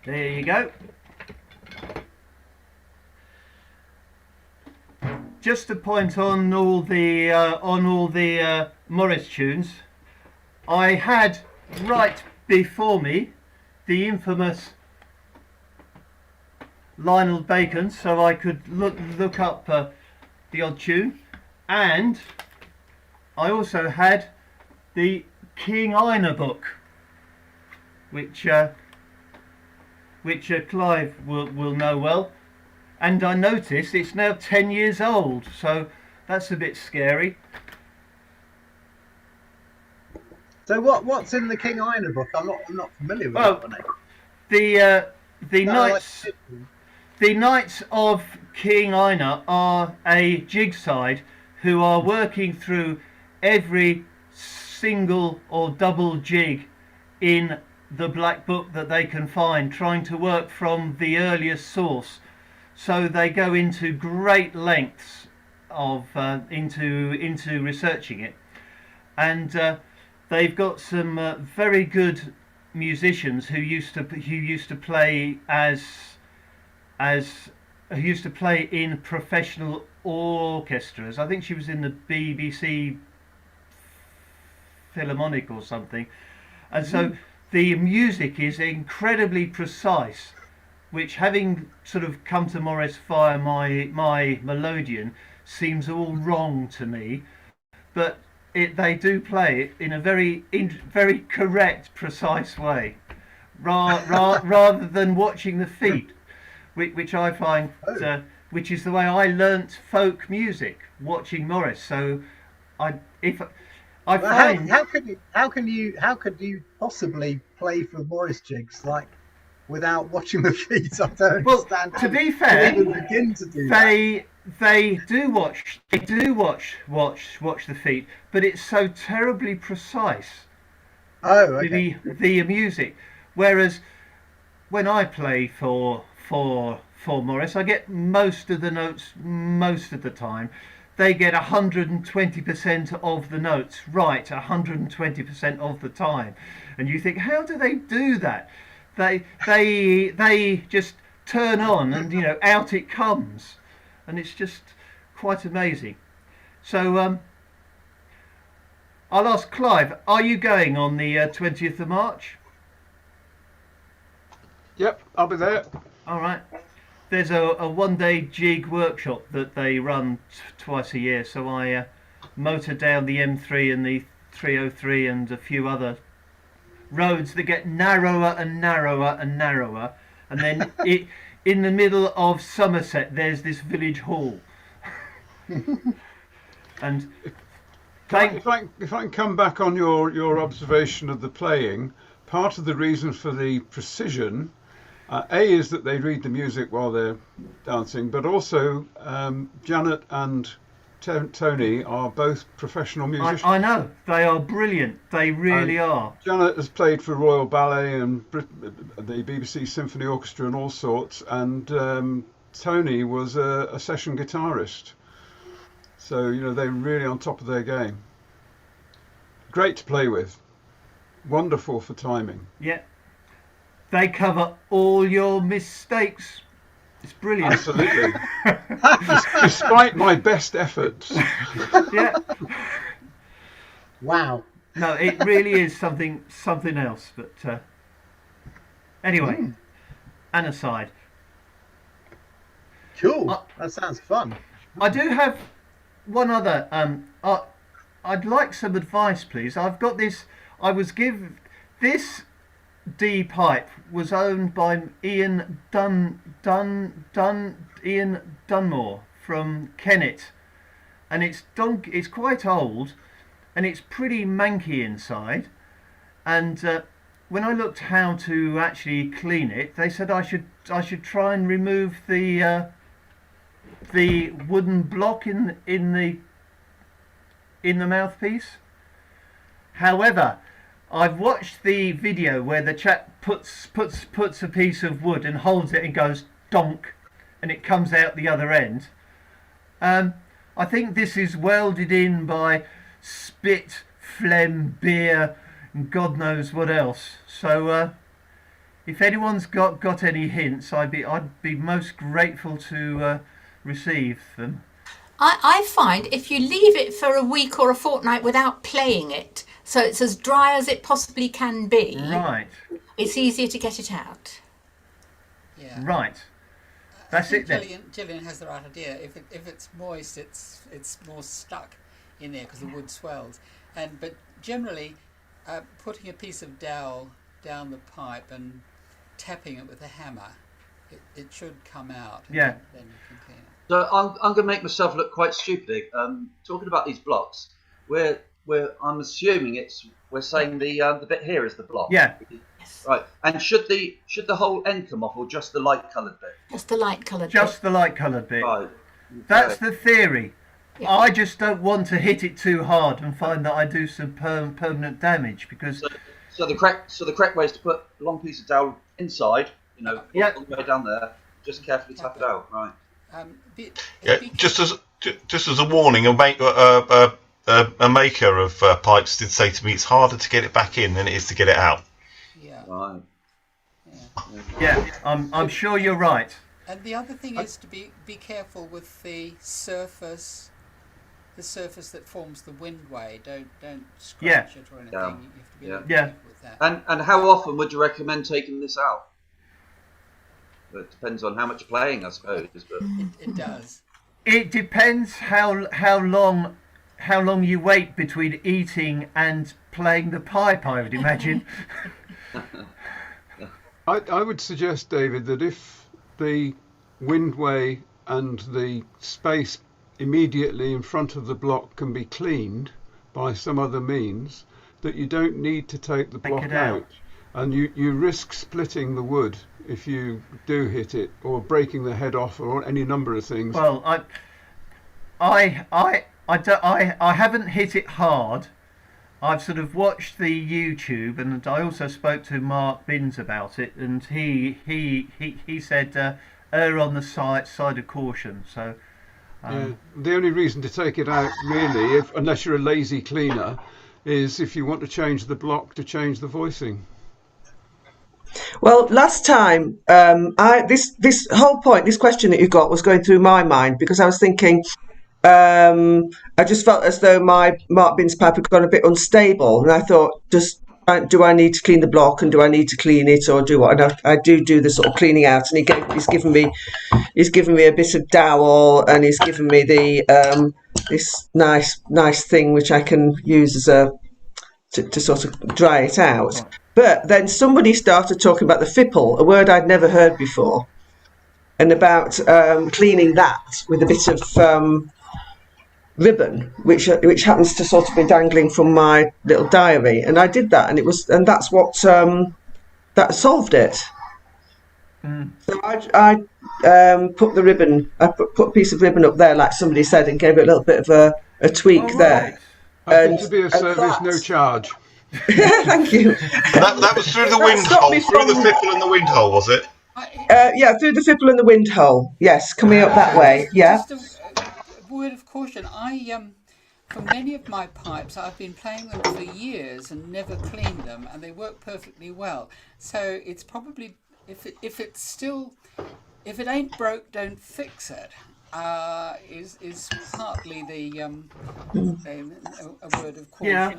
There you go. Just to point on all the Morris tunes, I had right before me the infamous Lionel Bacon, so I could look up the odd tune, and I also had the King Ina book, which Clive will know well, and I notice it's now 10 years old, so that's a bit scary. So what's in the King Ina book? I'm not familiar with that one. The Knights of King Ina are a jig side who are working through every single or double jig in the black book that they can find, trying to work from the earliest source. So they go into great lengths of into researching it, and they've got some very good musicians who used to play who used to play in professional orchestras. I think she was in the BBC Philharmonic or something, and so the music is incredibly precise, which, having sort of come to Morris via my Melodian, seems all wrong to me, but they do play it in a very correct, precise way, rather than watching the feet, which I find, which is the way I learnt folk music, watching Morris. So how could you possibly play for Morris jigs without watching the feet? I don't understand. To be fair, even begin to do they do watch the feet, but it's so terribly precise. Oh, okay. The music, whereas when I play for Morris, I get most of the notes most of the time. They get 120% of the notes right 120% of the time, and you think, how do they do that? They just turn on, and out it comes, and it's just quite amazing. So I'll ask Clive, are you going on the 20th of March? Yep, I'll be there. All right. There's a one-day jig workshop that they run twice a year, so I motor down the M3 and the 303 and a few other roads that get narrower and narrower and narrower, and then in the middle of Somerset there's this village hall. And if I can come back on your observation of the playing, part of the reason for the precision, is that they read the music while they're dancing, but also Janet and Tony are both professional musicians. I know, they are brilliant. They really are. Janet has played for Royal Ballet and the BBC Symphony Orchestra and all sorts, and Tony was a session guitarist. So they're really on top of their game. Great to play with. Wonderful for timing. Yeah. They cover all your mistakes. It's brilliant. Absolutely. Despite my best efforts. Yeah. Wow. No, it really is something else. But anyway, an aside. Cool. That sounds fun. I do have one other. I'd like some advice, please. I've got this. I was given this. D pipe was owned by Ian Dunmore from Kennet, and it's quite old, and it's pretty manky inside. And when I looked how to actually clean it, they said I should try and remove the wooden block in the mouthpiece. However, I've watched the video where the chap puts a piece of wood and holds it and goes donk, and it comes out the other end. I think this is welded in by spit, phlegm, beer, and God knows what else. So if anyone's got any hints, I'd be most grateful to receive them. I find if you leave it for a week or a fortnight without playing it, So it's as dry as it possibly can be. Right. It's easier to get it out. Yeah. Right. That's it then. Gillian has the right idea. If it's moist, it's more stuck in there because the wood swells. But generally, putting a piece of dowel down the pipe and tapping it with a hammer, it should come out. Yeah. Then you can clean it. So I'm going to make myself look quite stupid. Talking about these blocks, I'm assuming we're saying the bit here is the block. Yeah. Right. And should the whole end come off, or just the light coloured bit? Just the light coloured bit. Just the light coloured bit. Right. That's the theory. Yeah. I just don't want to hit it too hard and find that I do some permanent damage because. So the correct way is to put a long piece of dowel inside, all the way down there. Just carefully tap it out. Right. Just as a warning, a maker of pipes did say to me, it's harder to get it back in than it is to get it out. Yeah. Right. Yeah, I'm sure you're right. And the other thing is to be careful with the surface that forms the windway. Don't scratch it or anything. Yeah. You have to be really Yeah. careful with that. And how often would you recommend taking this out? It depends on how much you're playing, I suppose. But it does. It depends how long you wait between eating and playing the pipe, I would imagine. I would suggest, David, that if the windway and the space immediately in front of the block can be cleaned by some other means, that you don't need to take the block out. And you risk splitting the wood if you do hit it, or breaking the head off, or any number of things. Well, I haven't hit it hard. I've sort of watched the YouTube, and I also spoke to Mark Binns about it, and he said err on the side of caution. So the only reason to take it out, really, unless you're a lazy cleaner, is if you want to change the block to change the voicing. Well, last time, this whole point, this question that you got was going through my mind because I was thinking, I just felt as though my Mark Binns pipe had gone a bit unstable, and I thought, do I need to clean the block, and do I need to clean it, or do what? And I do the sort of cleaning out, and he's given me a bit of dowel, and he's given me the this nice thing which I can use as to sort of dry it out. But then somebody started talking about the fipple, a word I'd never heard before, and about cleaning that with a bit of ribbon, which happens to sort of be dangling from my little diary, and I did that, and that's what that solved it. So I put the ribbon, I put a piece of ribbon up there, like somebody said, and gave it a little bit of a tweak there. I think to be a service, no charge. Thank you. That was through the wind hole, through the fipple and the wind hole, was it? Yeah, through the fipple and the wind hole. Yes, coming up that way. Yeah. Just a word of caution. For many of my pipes, I've been playing them for years and never cleaned them, and they work perfectly well. So it's probably if it ain't broke, don't fix it. Is partly a word of caution. Yeah.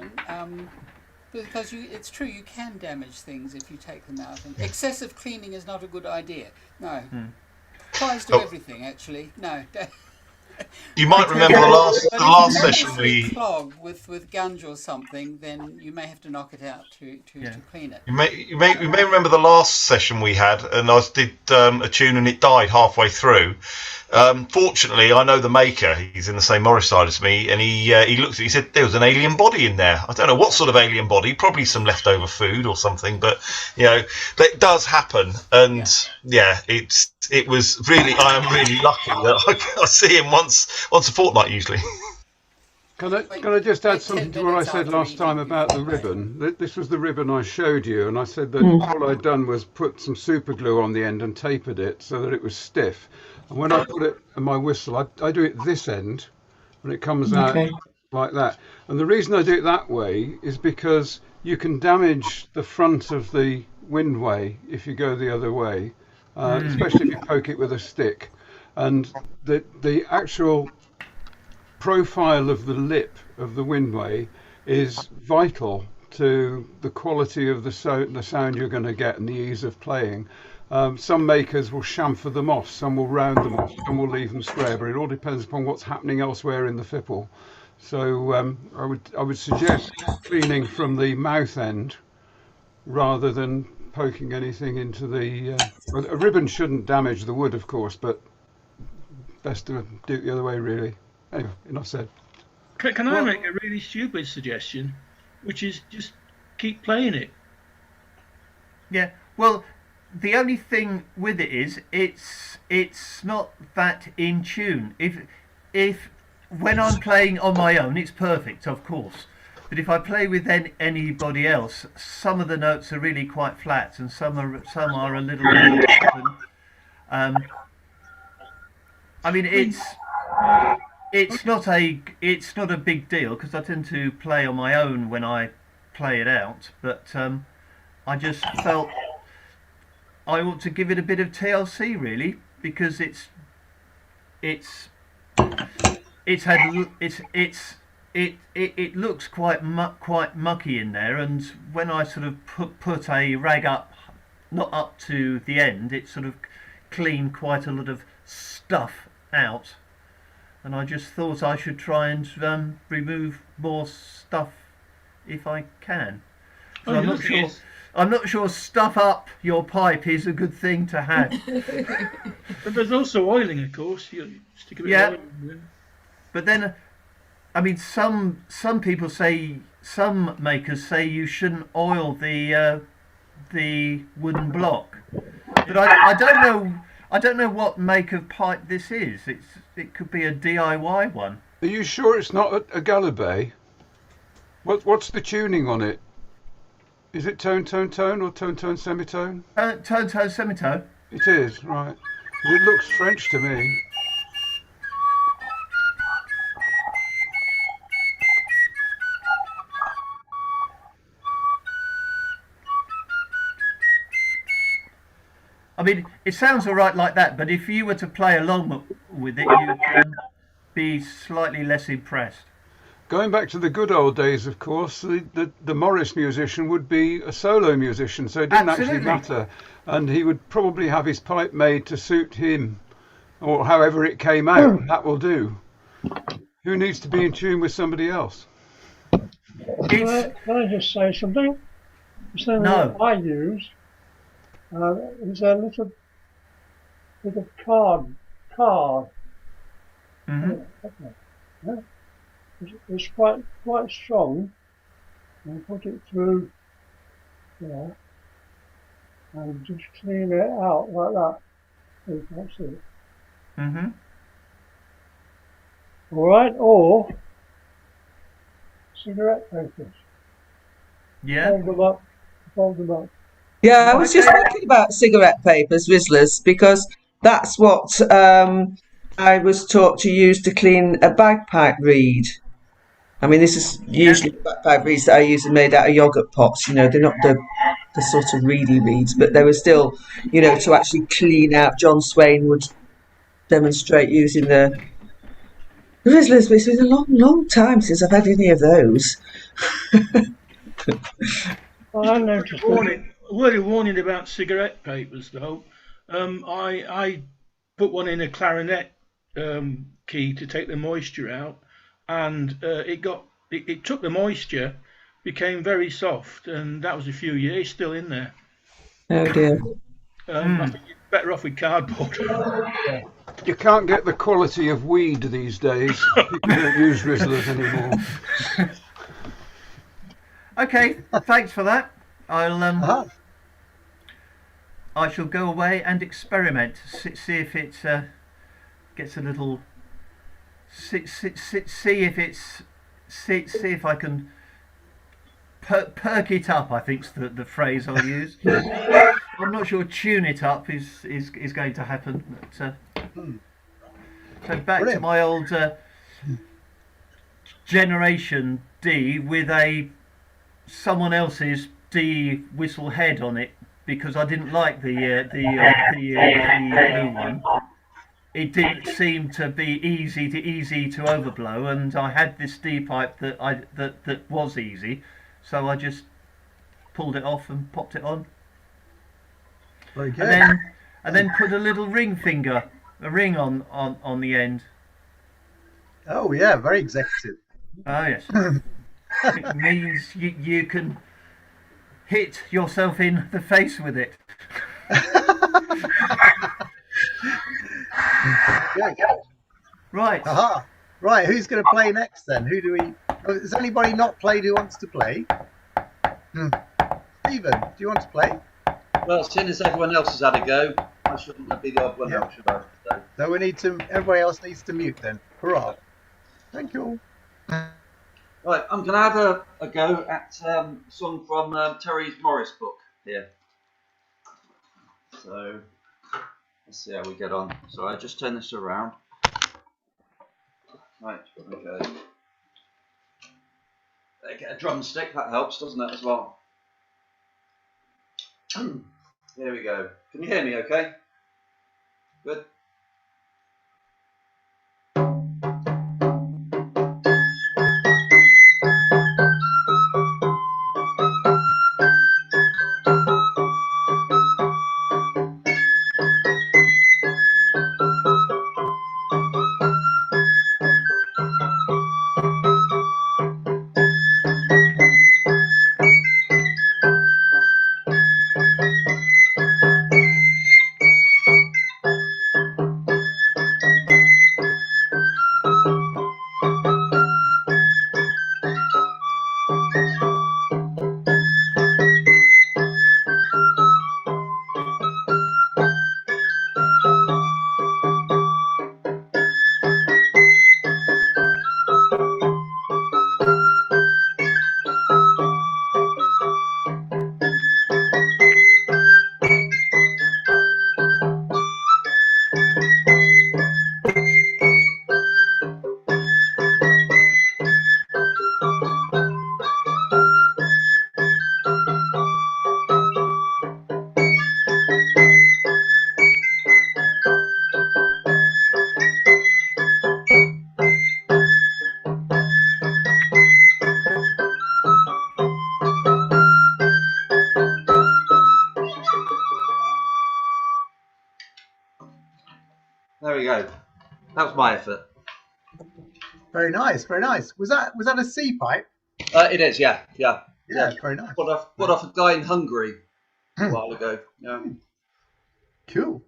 Because it's true, you can damage things if you take them out. And excessive cleaning is not a good idea. No. Applies to everything, actually. No. You might remember the last session we clog with gunge or something, then you may have to knock it out to clean it. You may remember the last session we had, and I did a tune and it died halfway through. Fortunately, I know the maker. He's in the same Morris side as me, and he looked at it. He said there was an alien body in there. I don't know what sort of alien body, probably some leftover food or something. But that does happen, and it was really. I am really lucky that I see him once a fortnight usually. Can I just add something to what I said last time about the ribbon? This was the ribbon I showed you, and I said that all I'd done was put some super glue on the end and tapered it so that it was stiff. And when I put it in my whistle, I do it this end, and it comes out like that. And the reason I do it that way is because you can damage the front of the windway if you go the other way, especially if you poke it with a stick. And the actual profile of the lip of the windway is vital to the quality of the sound you're going to get and the ease of playing. Some makers will chamfer them off, some will round them off, some will leave them square, but it all depends upon what's happening elsewhere in the fipple. So I would suggest cleaning from the mouth end rather than poking anything into the. A ribbon shouldn't damage the wood, of course, but best to do it the other way, really. Anyway, enough said. Can I make a really stupid suggestion, which is just keep playing it? Yeah. Well, the only thing with it is it's not that in tune. If when I'm playing on my own, it's perfect, of course. But if I play with anybody else, some of the notes are really quite flat, and some are a little bit open. I mean, it's not a big deal because I tend to play on my own when I play it out. But I just felt I ought to give it a bit of TLC, really, because it looks quite mucky in there, and when I sort of put a rag up, not up to the end, it sort of cleaned quite a lot of stuff out, and I just thought I should try and remove more stuff if I can. I'm not sure stuff up your pipe is a good thing to have. But there's also oiling, of course. You stick a bit of oil in there. But then, I mean, some people say, some makers say you shouldn't oil the wooden block. But I don't know what make of pipe this is. It could be a DIY one. Are you sure it's not a Gallabay? What's the tuning on it? Is it tone, tone, tone, or tone, tone, semitone? Tone, tone, semitone. It is, right. It looks French to me. I mean, it sounds all right like that, but if you were to play along with it, you can be slightly less impressed. Going back to the good old days, of course, the Morris musician would be a solo musician, so it didn't actually matter. And he would probably have his pipe made to suit him, or however it came out. That will do. Who needs to be in tune with somebody else? Can I just say something? Something that I use is a little bit of card. Mm-hmm. Yeah. It's quite strong, and put it through there, and just clean it out like that. You can't see it. Mm-hmm. All right, or cigarette papers. Yeah. Fold them up. Yeah, I was just thinking about cigarette papers, Rizzlers, because that's what I was taught to use to clean a bagpipe reed. I mean, this is usually bagpipe reeds that I use are made out of yogurt pots. You know, they're not the sort of reedy reeds, but they were still, you know, to actually clean out. John Swain would demonstrate using the Rizzlers, but it's been a long, long time since I've had any of those. Well, I noticed a word of warning about cigarette papers, though. I put one in a clarinet key to take the moisture out, and it took the moisture, became very soft, and that was a few years. It's still in there. Oh dear. I think you're better off with cardboard. You can't get the quality of weed these days. People don't use Rizzlers anymore. Okay, thanks for that. I shall go away and experiment. See if it gets a little. See if I can perk it up. I think's the phrase I'll use. I'm not sure tune it up is going to happen. But, so back to my old Generation D with someone else's D whistle head on it, because I didn't like the blue one. it didn't seem to be easy to overblow, and I had this D pipe that was easy, so I just pulled it off and popped it on. Very good. And then put a little ring on the end. Oh yeah, very executive. Oh yes. It means you can hit yourself in the face with it. Right. Aha. Right, who's going to play next then? Who do we... Has anybody not played who wants to play? Stephen, do you want to play? Well, seeing as everyone else has had a go, I shouldn't be the odd one out, should I? So we need to... Everybody else needs to mute then. Hurrah. Thank you. Right, I'm going to have a go at a song from Terry Morris' book here. So, let's see how we get on. So I just turn this around. Right, okay. Get a drumstick, that helps, doesn't it, as well? Here we go. Can you hear me okay? Good. There we go. That was my effort. Very nice, very nice. Was that a C pipe? It is, yeah. Yeah, very nice. Got off a guy in Hungary a while ago. Yeah. Cool.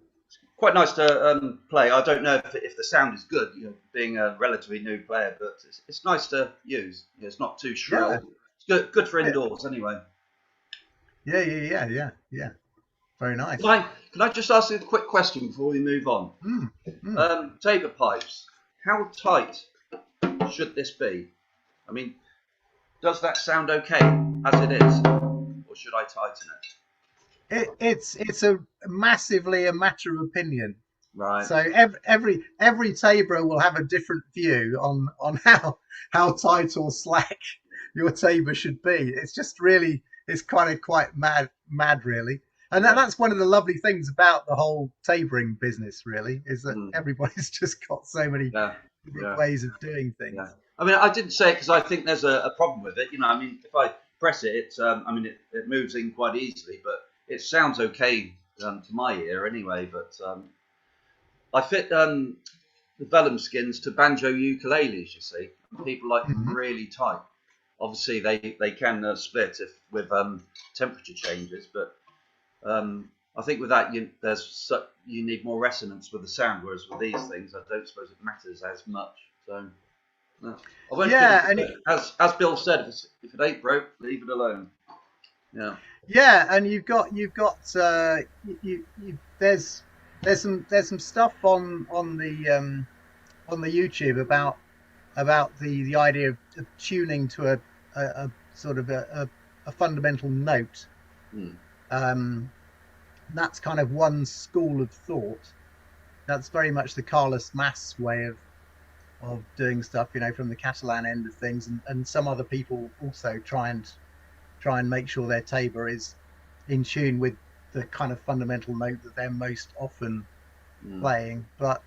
Quite nice to play. I don't know if the sound is good, being a relatively new player, but it's nice to use. It's not too shrill. Yeah. It's good for indoors anyway. Yeah. Very nice. Can I just ask you a quick question before we move on? Tabor pipes. How tight should this be? I mean, does that sound okay as it is, or should I tighten it? It's massively a matter of opinion. Right. So every Taborer will have a different view on how tight or slack your Tabor should be. It's just really, it's kind of quite mad really. And that's one of the lovely things about the whole taboring business, really, is that everybody's just got so many different ways of doing things. Yeah. I mean, I didn't say it because I think there's a problem with it. I mean, if I press it, it moves in quite easily, but it sounds okay to my ear anyway. But I fit the vellum skins to banjo ukuleles, you see. And people like them really tight. Obviously, they can split with temperature changes, but I think with that you need more resonance with the sound, whereas with these things, I don't suppose it matters as much. So, as Bill said, if it ain't broke, leave it alone. Yeah. Yeah, and you've got there's some stuff on the YouTube about the idea of tuning to a sort of a fundamental note. That's kind of one school of thought. That's very much the Carlos Mas way of doing stuff, from the Catalan end of things, and some other people also try and make sure their Tabor is in tune with the kind of fundamental note that they're most often playing. But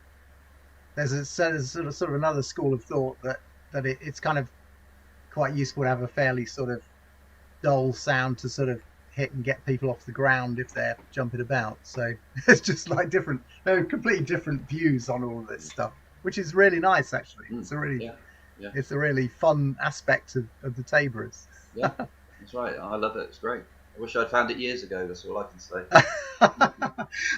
there's a sort of another school of thought that it's kind of quite useful to have a fairly sort of dull sound to sort of hit and get people off the ground if they're jumping about. So it's just like completely different views on all of this stuff, which is really nice actually. It's a really it's a really fun aspect of the Taborers. Yeah, that's right. I love it. It's great. I wish I'd found it years ago. That's all I can say.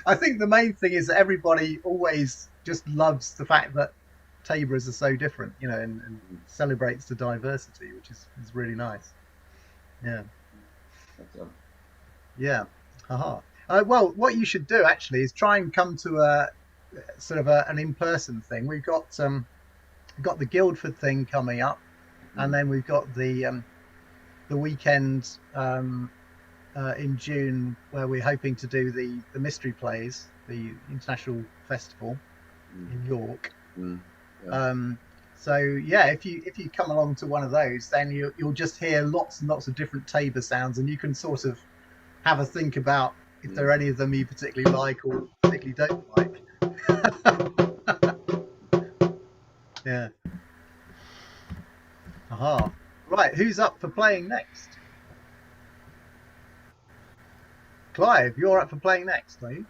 I think the main thing is that everybody always just loves the fact that Taborers are so different, you know, and celebrates the diversity, which is really nice. Yeah. Yeah. Haha. Well, what you should do actually is try and come to a sort of an in-person thing. We've got the Guildford thing coming up, and then we've got the weekend in June where we're hoping to do the mystery plays, the international festival in York. So yeah, if you come along to one of those, then you'll just hear lots and lots of different Tabor sounds, and you can sort of have a think about if there are any of them you particularly like or particularly don't like. Yeah. Aha. Right, who's up for playing next? Clive, you're up for playing next, are you?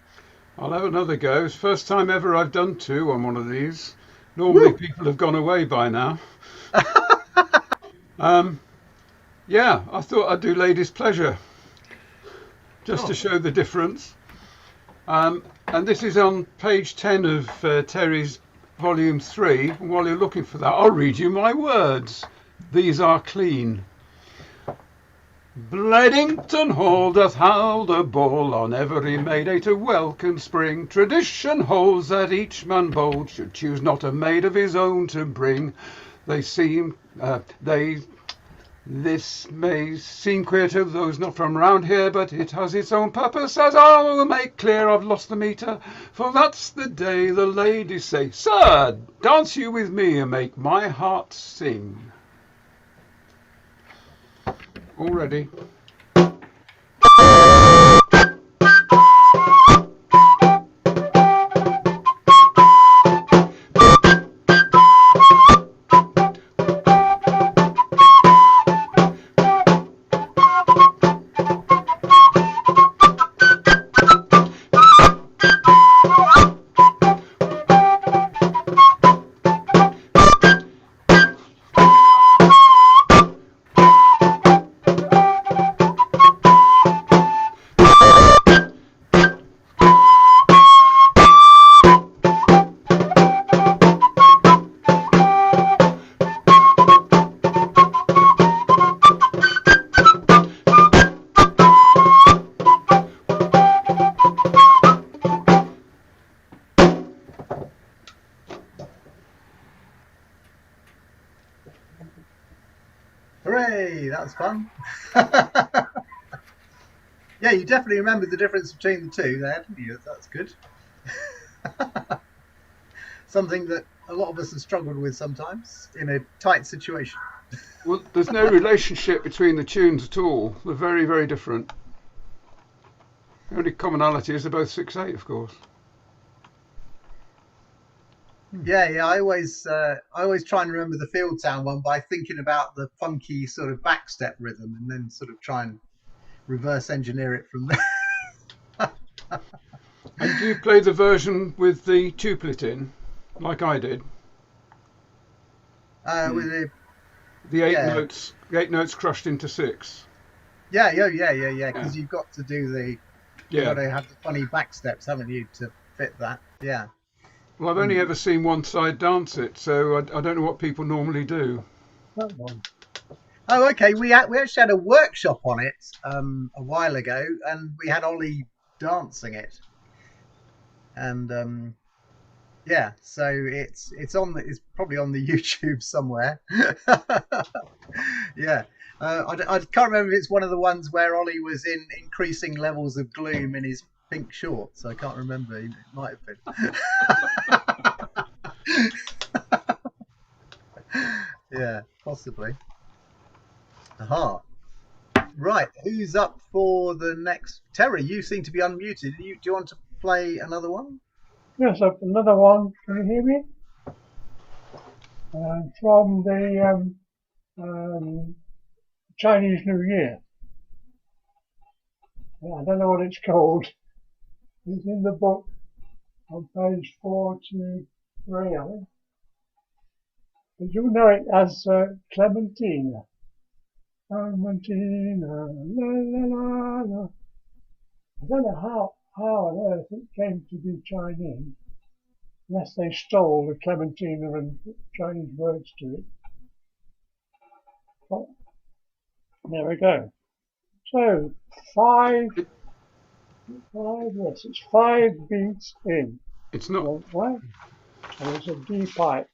I'll have another go. It's the first time ever I've done two on one of these. Normally people have gone away by now. Yeah, I thought I'd do Lady's Pleasure, just to show the difference. And this is on page 10 of Terry's volume 3. And while you're looking for that, I'll read you my words. These are clean. Bledington Hall doth hold a ball on every May Day to welcome spring. Tradition holds that each man bold should choose not a maid of his own to bring. This may seem queer to those not from round here, but it has its own purpose, as I will make clear. I've lost the meter, for that's the day the ladies say, "Sir, dance you with me and make my heart sing." All ready? Hooray! That was fun. Yeah, you definitely remembered the difference between the two there, didn't you? That's good. Something that a lot of us have struggled with sometimes in a tight situation. Well, there's no relationship between the tunes at all. They're very, very different. The only commonality is they're both 6/8, of course. Yeah. I always try and remember the Fieldtown one by thinking about the funky sort of backstep rhythm, and then sort of try and reverse engineer it from there. And do you play the version with the tuplet in, like I did? With the eight notes crushed into 6. Yeah. Because you've got to do you've got to have the funny backsteps, haven't you, to fit that? Yeah. Well, I've only ever seen one side dance it, so I don't know what people normally do. That one. Oh, okay. We actually had a workshop on it a while ago, and we had Ollie dancing it. And yeah, so it's probably on the YouTube somewhere. Yeah. I can't remember if it's one of the ones where Ollie was in increasing levels of gloom in his pink shorts. I can't remember. It might have been. Yeah, possibly. Aha. Right, who's up for the next? Terry, you seem to be unmuted. Do you want to play another one? Yes, another one. Can you hear me? from the Chinese New Year. I don't know what it's called. It's in the book on page 43, I think. But you know it as Clementina. Clementina, la la la la. I don't know how on earth it came to be Chinese, unless they stole the Clementina and put Chinese words to it. But there we go. So, yes, it's 5 beats in. It's not. Right? And it's a D pipe.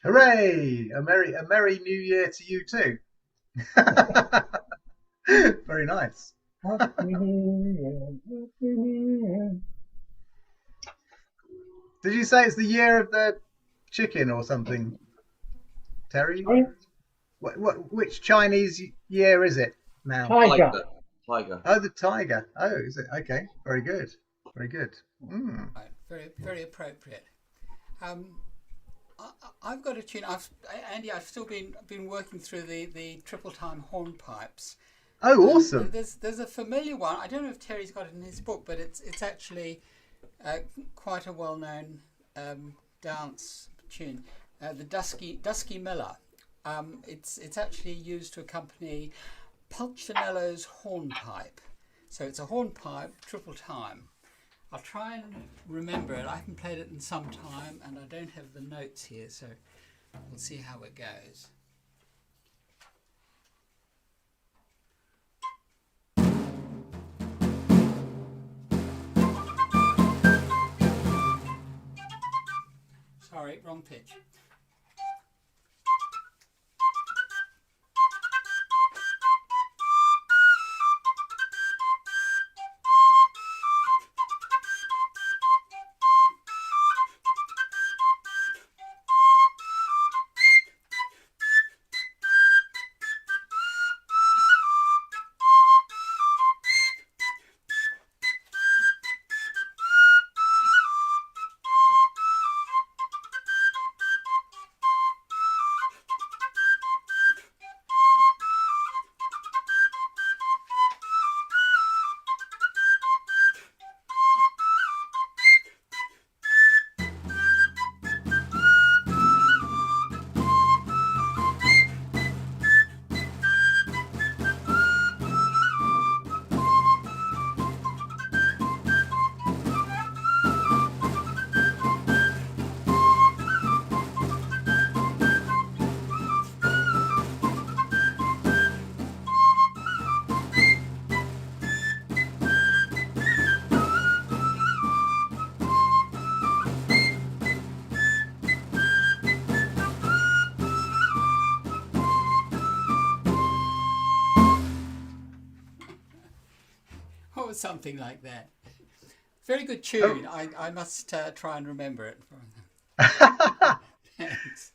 Hooray! A merry New Year to you too. Very nice. Happy New Year, Happy New Year. Did you say it's the year of the chicken or something, Terry? Sorry? Which Chinese year is it now? Tiger. Tiger. Oh, the tiger. Oh, is it? Okay, very good. Very good. Mm. Right. Very, very appropriate. I've got a tune. Andy, I've still been working through the triple time hornpipes. Oh, awesome! There's a familiar one. I don't know if Terry's got it in his book, but it's actually quite a well-known dance tune. The Dusky Miller. It's actually used to accompany Pulcinello's hornpipe. So it's a hornpipe triple time. I'll try and remember it. I haven't played it in some time, and I don't have the notes here, so we'll see how it goes. Sorry, wrong pitch. Or something like that. Very good tune. Oh. I must try and remember it. Thanks.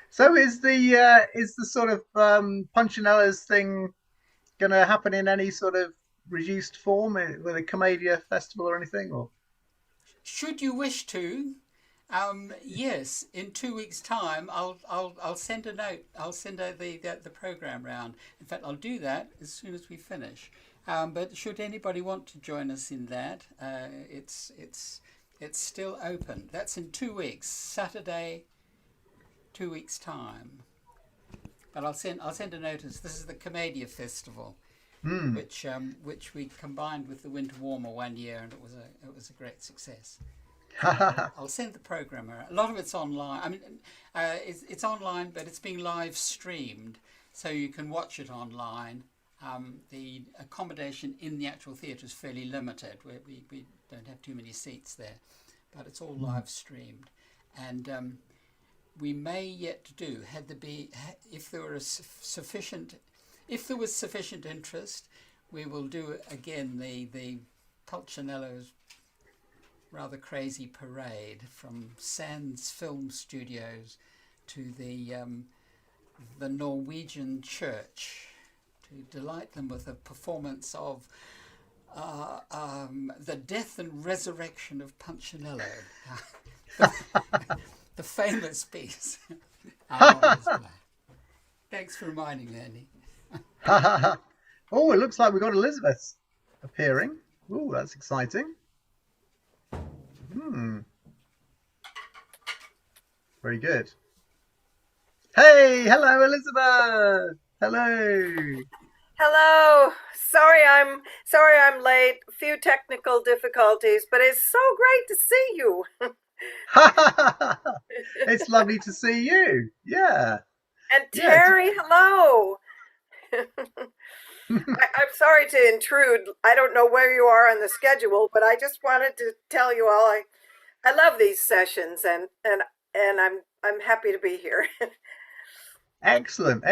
So is the sort of Punchinello's thing going to happen in any sort of reduced form with a Commedia festival or anything? Or should you wish to, yes, in 2 weeks' time, I'll send a note. I'll send the program round. In fact, I'll do that as soon as we finish. But should anybody want to join us in that, it's still open. That's in 2 weeks, Saturday, 2 weeks time. But I'll send a notice. This is the Commedia Festival, which we combined with the Winter Warmer one year, and it was a great success. I'll send the program around. A lot of it's online. I mean, it's online, but it's being live streamed, so you can watch it online. The accommodation in the actual theatre is fairly limited. We don't have too many seats there, but it's all live streamed, and we may yet do. If there was sufficient interest, we will do again the Pulcinello's rather crazy parade from Sands Film Studios to the Norwegian church to delight them with a performance of the death and resurrection of Punchinello, the famous piece. Thanks for reminding me, Andy. Oh, it looks like we've got Elizabeth appearing. Oh, that's exciting. Very good. Hey, hello, Elizabeth. Hello. Hello. Sorry I'm late. A few technical difficulties, but it's so great to see you. It's lovely to see you. Yeah. And Terry, hello. I'm sorry to intrude. I don't know where you are on the schedule, but I just wanted to tell you all I love these sessions, and I'm happy to be here. Excellent.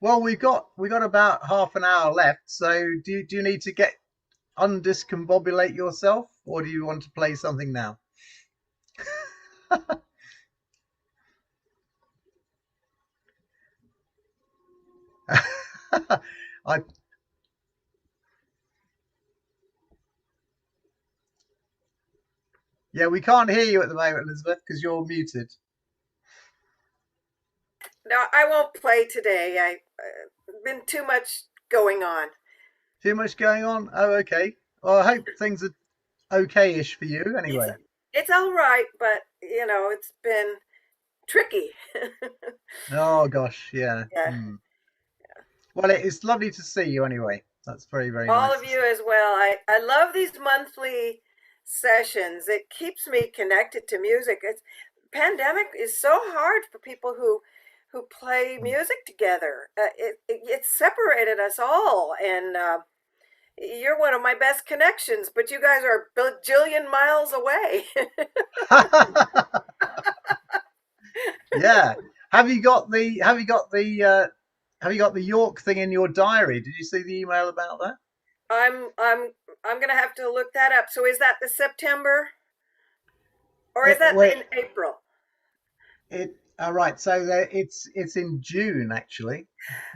Well, we got about half an hour left. So do you need to get undiscombobulate yourself, or do you want to play something now? Yeah, we can't hear you at the moment, Elizabeth, because you're muted. No, I won't play today. I've been too much going on. Too much going on? Oh, okay. Well, I hope things are okay-ish for you anyway. It's all right, but, it's been tricky. Oh, gosh, yeah. Yeah. Well, it's lovely to see you anyway. That's very, very nice. All of you as well. I love these monthly sessions. It keeps me connected to music. Pandemic is so hard for people who play music together. It separated us all, and you're one of my best connections, but you guys are a bajillion miles away. Yeah. Have you got the York thing in your diary? Did you see the email about that? I'm gonna have to look that up. So is that the September, or is that in April? All right. So it's in June actually.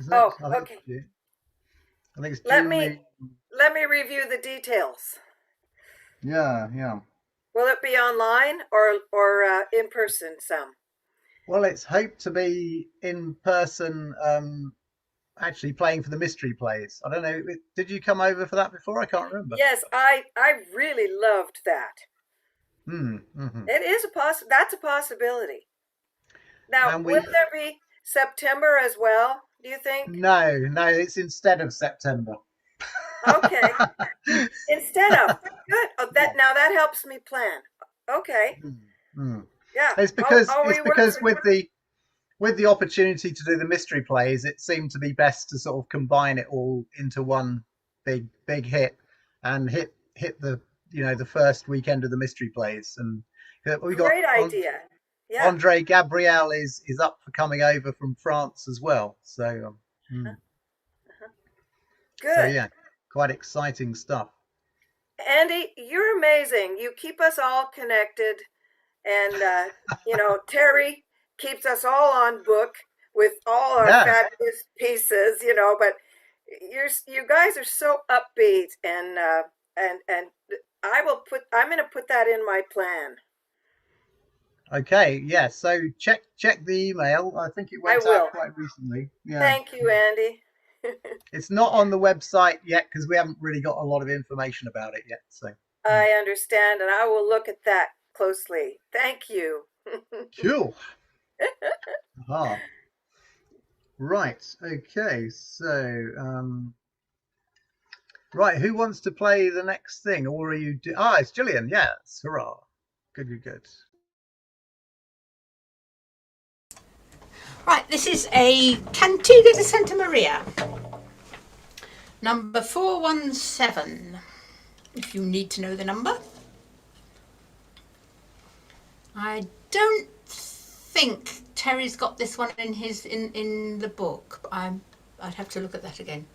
Isn't it? Oh, I think okay. I think it's June. Let me review the details. Yeah. Will it be online or in person? Well, it's hoped to be in person. Actually playing for the mystery plays. I don't know. Did you come over for that before? I can't remember. Yes, I really loved that. Mm-hmm. It is that's a possibility. Now, will there be September as well, do you think? No, it's instead of September. Okay. Instead of. Good. Oh, that helps me plan. Okay. Yeah. It's because with the opportunity to do the mystery plays, it seemed to be best to sort of combine it all into one big hit, and hit the the first weekend of the mystery plays. And we got great idea. Yeah. Andre Gabriel is up for coming over from France as well. So good. So yeah, quite exciting stuff. Andy, you're amazing. You keep us all connected, and Terry keeps us all on book with all our fabulous pieces, but you guys are so upbeat, and I'm going to put that in my plan. Okay, yeah, so check the email. I think it went out quite recently. Yeah. Thank you, Andy. It's not on the website yet because we haven't really got a lot of information about it yet. So I understand, and I will look at that closely. Thank you. cool. Aha. Right. Okay. So, right. Who wants to play the next thing, or are you? It's Gillian. Yes. Hurrah. Good. Good. Good. Right, this is a Cantiga de Santa Maria, number 417, if you need to know the number. I don't think Terry's got this one in his in the book, but I'd have to look at that again.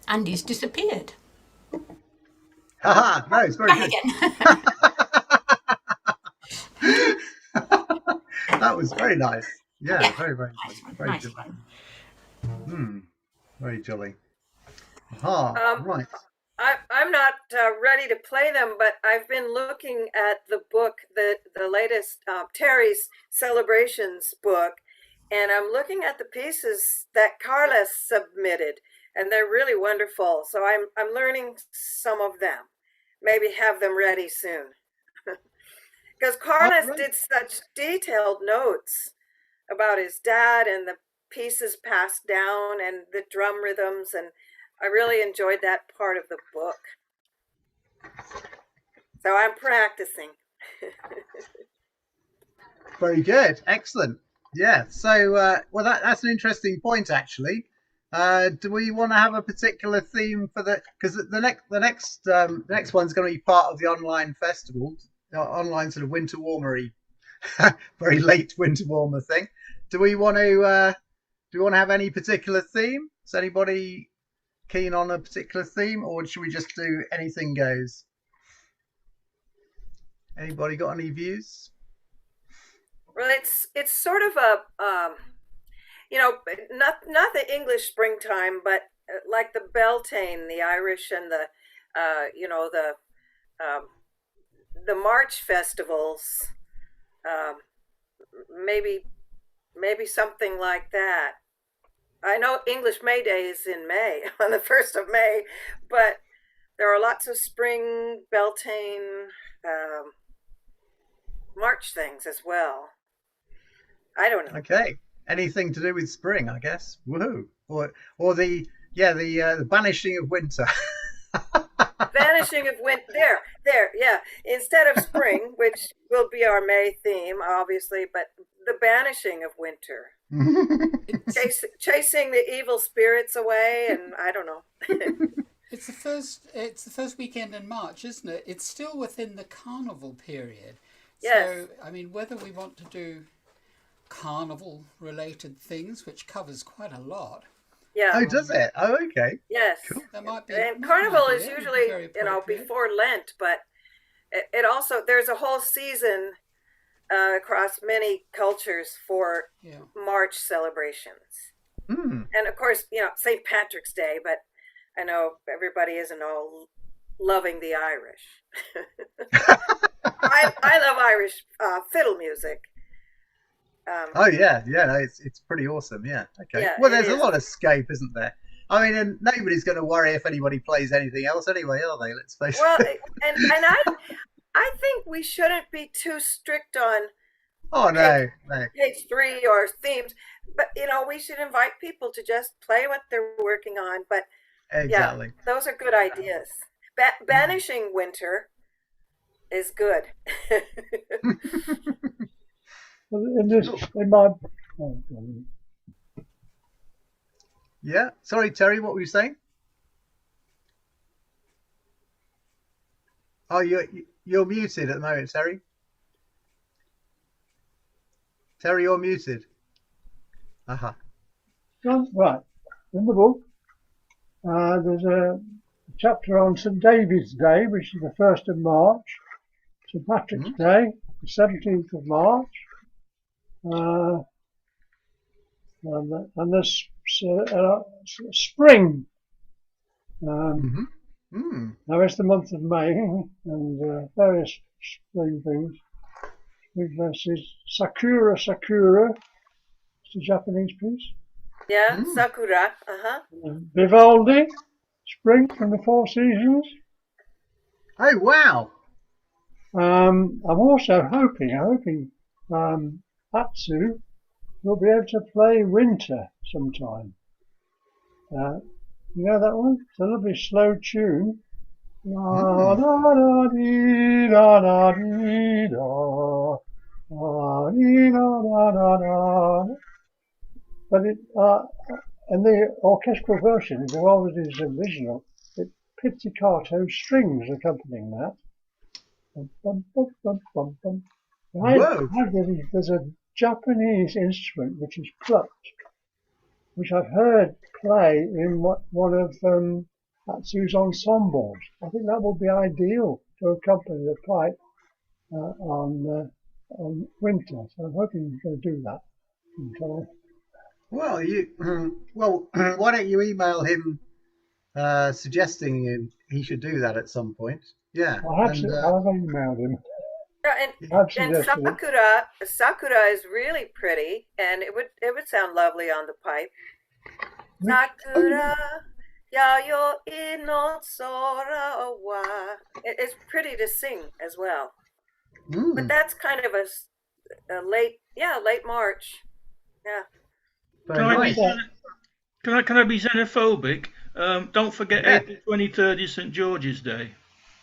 Andy's disappeared. Haha, no, it's very Back good. Again. That was very nice. Yeah. Very nice good. Very nice good. one. Very jolly. Aha, right. I'm not ready to play them, but I've been looking at the book, the latest Terry's Celebrations book, and I'm looking at the pieces that Carla submitted, and they're really wonderful. So I'm learning some of them. Maybe have them ready soon. Because Carlos did such detailed notes about his dad and the pieces passed down and the drum rhythms, and I really enjoyed that part of the book. So I'm practicing. Very good. Excellent. Yeah. So, well, that's an interesting point, actually. Do we want to have a particular theme for because the next one's going to be part of the online festival, online sort of winter warmery, very late winter warmer thing. Do we want to have any particular theme? Is anybody keen on a particular theme, or should we just do anything goes? Anybody got any views? Well, it's sort of a not the English springtime, but like the Beltane, the Irish, and the March festivals. Maybe something like that. I know English May Day is in May, on the 1st of May, but there are lots of spring, Beltane, March things as well. I don't know. Okay, anything to do with spring, I guess. Woohoo! Or the banishing of winter. Vanishing of winter. There, yeah. Instead of spring, which will be our May theme, obviously, but the banishing of winter. Chasing the evil spirits away, and I don't know. It's the first weekend in March, isn't it? It's still within the carnival period. Yes. So, I mean, whether we want to do carnival-related things, which covers quite a lot. Yeah. Oh, does it? Oh, okay. Yes. Cool. That might be. And carnival is usually, before Lent, but it also, there's a whole season across many cultures for March celebrations. And of course, St. Patrick's Day, but I know everybody isn't all loving the Irish. I love Irish fiddle music. No, it's pretty awesome. Yeah. Okay. Yeah, Well, there's a lot of scope, isn't there? I mean, and nobody's going to worry if anybody plays anything else anyway, are they? Let's face it. Well, and I think we shouldn't be too strict on. Oh no. Page 3 or themes, but we should invite people to just play what they're working on. But exactly, those are good ideas. Banishing winter is good. Yeah. Sorry, Terry. What were you saying? Oh, you're muted at the moment, Terry. Terry, you're muted. Right. In the book, there's a chapter on St. David's Day, which is the 1st of March. St. Patrick's Day, the 17th of March. And there's spring. Now it's the month of May, and various spring things. This is Sakura. It's a Japanese piece. Yeah, Sakura. Vivaldi, Spring from the Four Seasons. Oh wow! I'm also hoping Atsu will be able to play Winter sometime. You know that one? It's a lovely slow tune. La da da dee da da dee da. But and the orchestral version is always his original. It's pizzicato strings accompanying that. There's a Japanese instrument which is plucked, which I've heard play in one of Atsu's ensembles. I think that would be ideal to accompany the pipe on Winter. So I'm hoping he's going to do that sometime. Well, why don't you email him suggesting he should do that at some point? Yeah. I've emailed him. And Sakura is really pretty, and it would sound lovely on the pipe. Sakura, yayo ino sora wa. It's pretty to sing as well. But that's kind of a late March. Yeah. Can I be xenophobic? Don't forget April 23rd is St. George's Day.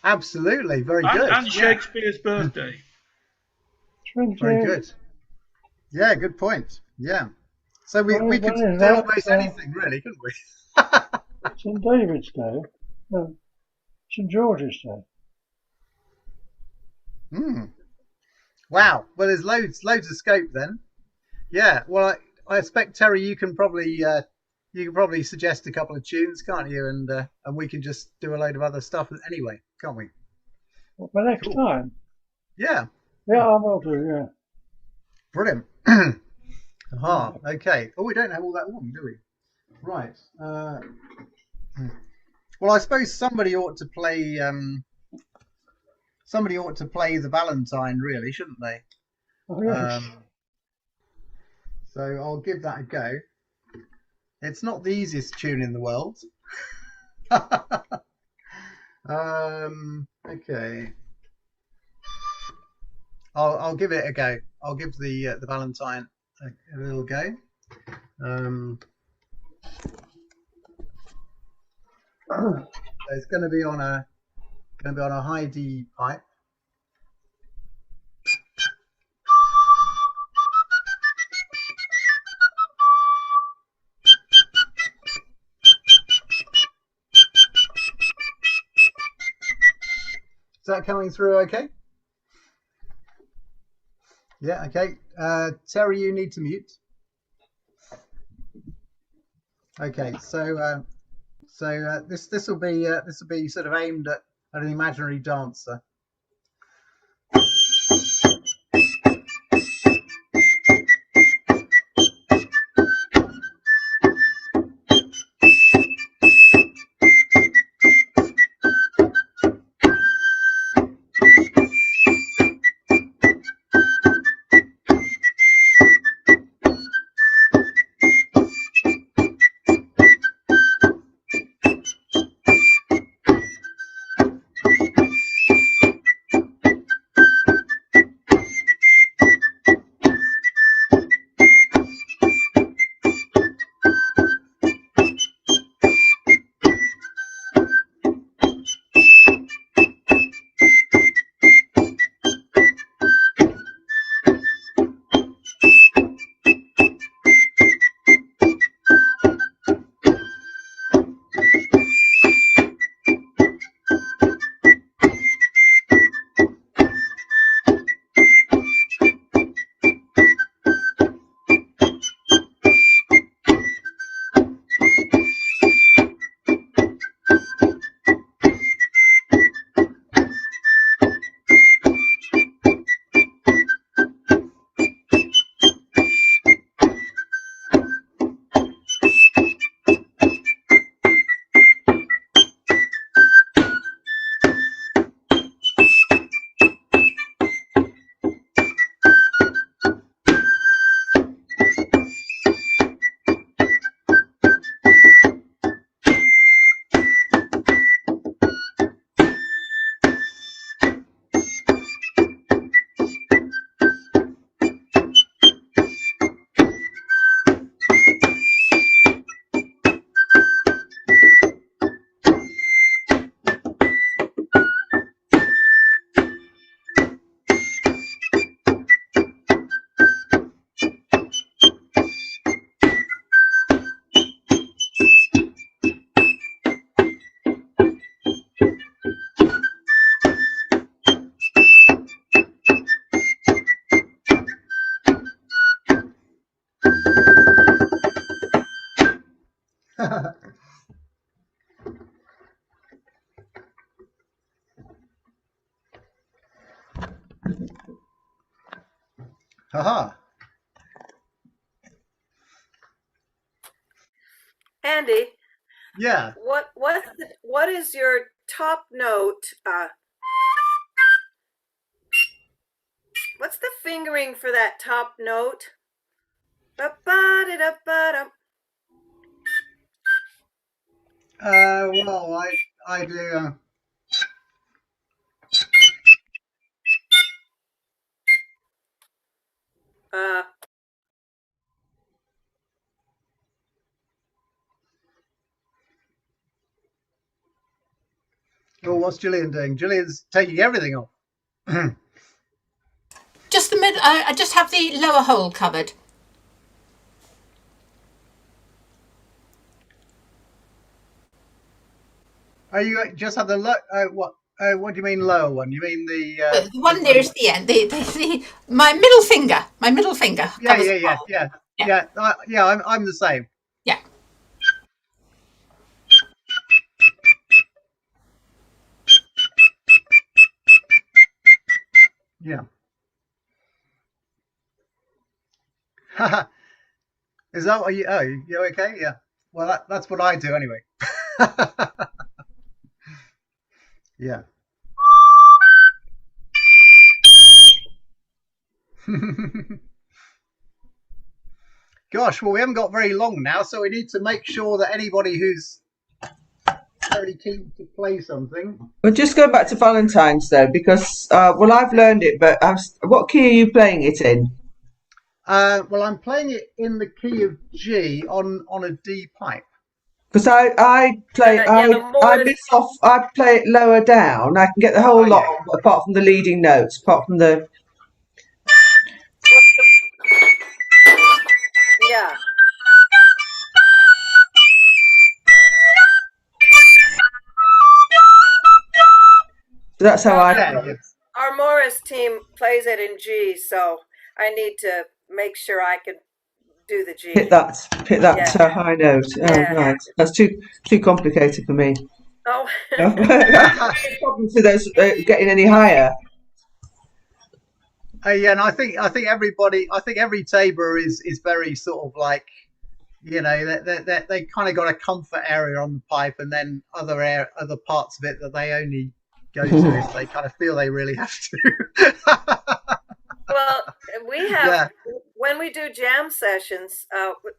Absolutely, very good. And Shakespeare's birthday. Very good. Yeah, good point. Yeah. So we could do almost anything, really, couldn't we? St. David's Day. No, St. George's Day. Wow. Well, there's loads of scope then. Yeah. Well, I expect Terry, you can probably suggest a couple of tunes, can't you? And we can just do a load of other stuff anyway, can't we? Well, for next time. Yeah. Yeah, I will do. Yeah. Brilliant. Okay. Oh, we don't have all that long, do we? Right. Well, I suppose somebody ought to play. Somebody ought to play the Valentine, really, shouldn't they? Oh, yes. So I'll give that a go. It's not the easiest tune in the world. Okay. I'll give it a go. I'll give the Valentine a little go. It's going to be on a Going to be on a high D pipe. Is that coming through okay? Yeah, okay. Terry, you need to mute. Okay, so this will be sort of aimed at an imaginary dancer. Haha. Andy. Yeah. What is your top note? What's the fingering for that top note? Well, I do. Well, what's Gillian doing? Gillian's taking everything off. Just the middle. I just have the lower hole covered. Oh, you just have the what? What do you mean lower one? You mean the one nearest the end? My middle finger. My middle finger. Yeah. I'm the same. Yeah. Yeah. Is that what you? Oh, you okay? Yeah. Well, that's what I do anyway. Yeah. Gosh, well, we haven't got very long now, so we need to make sure that anybody who's very keen to play something. We'll just go back to Valentine's though, because I've learned it, but what key are you playing it in? Well, I'm playing it in the key of G on a D pipe. Because I play I miss off. I play it lower down. I can get the whole lot apart from the leading notes, apart from the. Yeah. So that's how I play it. Our Morris team plays it in G, so I need to make sure I can do the G. Hit that high note. Oh, right. That's too complicated for me. Oh. Problems with those getting any higher. Yeah, and I think everybody, every Taborer is very sort of like, you know, they kind of got a comfort area on the pipe, and then other parts of it that they only go to if they kind of feel they really have to. Well, we have when we do jam sessions,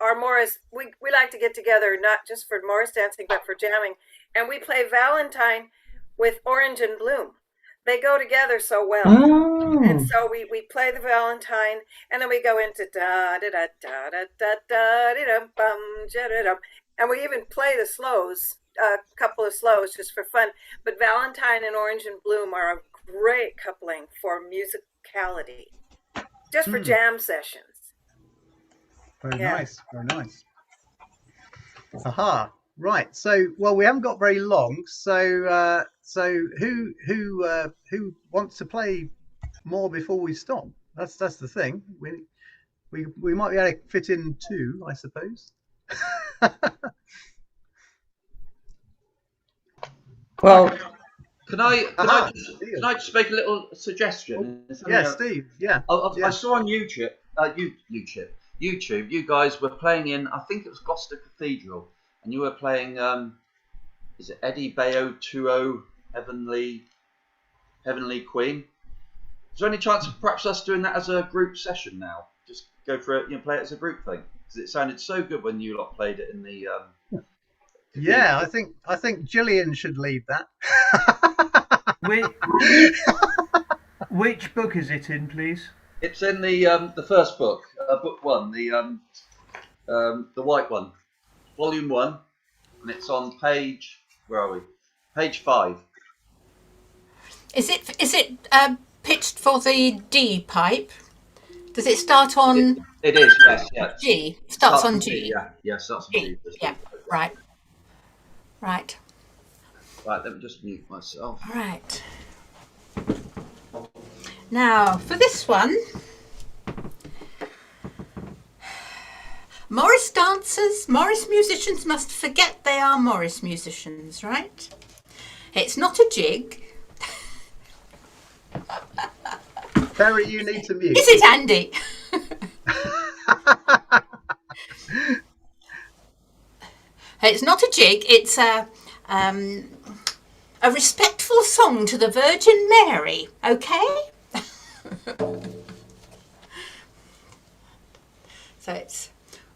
our Morris, we like to get together not just for Morris dancing but for jamming, and we play Valentine with Orange and Bloom. They go together so well. Oh. And so we play the Valentine, and then we go into da da da da da da da da bum da da dum, and we even play the slows, a couple of slows just for fun. But Valentine and Orange and Bloom are a great coupling for musicality, just for jam sessions. Very nice, very nice. Aha. Right. So, well, we haven't got very long. So, who wants to play more before we stop? That's the thing. We might be able to fit in two, I suppose. Well, can I just make a little suggestion? Steve. Yeah. I saw on YouTube, you guys were playing in, I think it was Gloucester Cathedral. And you were playing, is it Eddie Bayo 2-0 Heavenly Queen? Is there any chance of perhaps us doing that as a group session now? Just go for it, play it as a group thing, because it sounded so good when you lot played it in the. Yeah, I think Gillian should lead that. Which book is it in, please? It's in the first book, book one, the white one. Volume 1, and it's on page. Where are we? Page 5. Is it pitched for the D pipe? Does it start on? It is. Yes. Yeah. G. Starts on G. Yeah. Starts on G. Yeah. Right. Right. Let me just mute myself. Right. Now for this one. Morris dancers, Morris musicians must forget they are Morris musicians, right? It's not a jig. Terry, you need to mute. Is it, Andy? It's not a jig. It's a respectful song to the Virgin Mary. Okay. So it's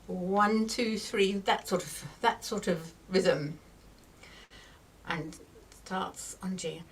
1, 2, 3, that sort of rhythm, and starts on G.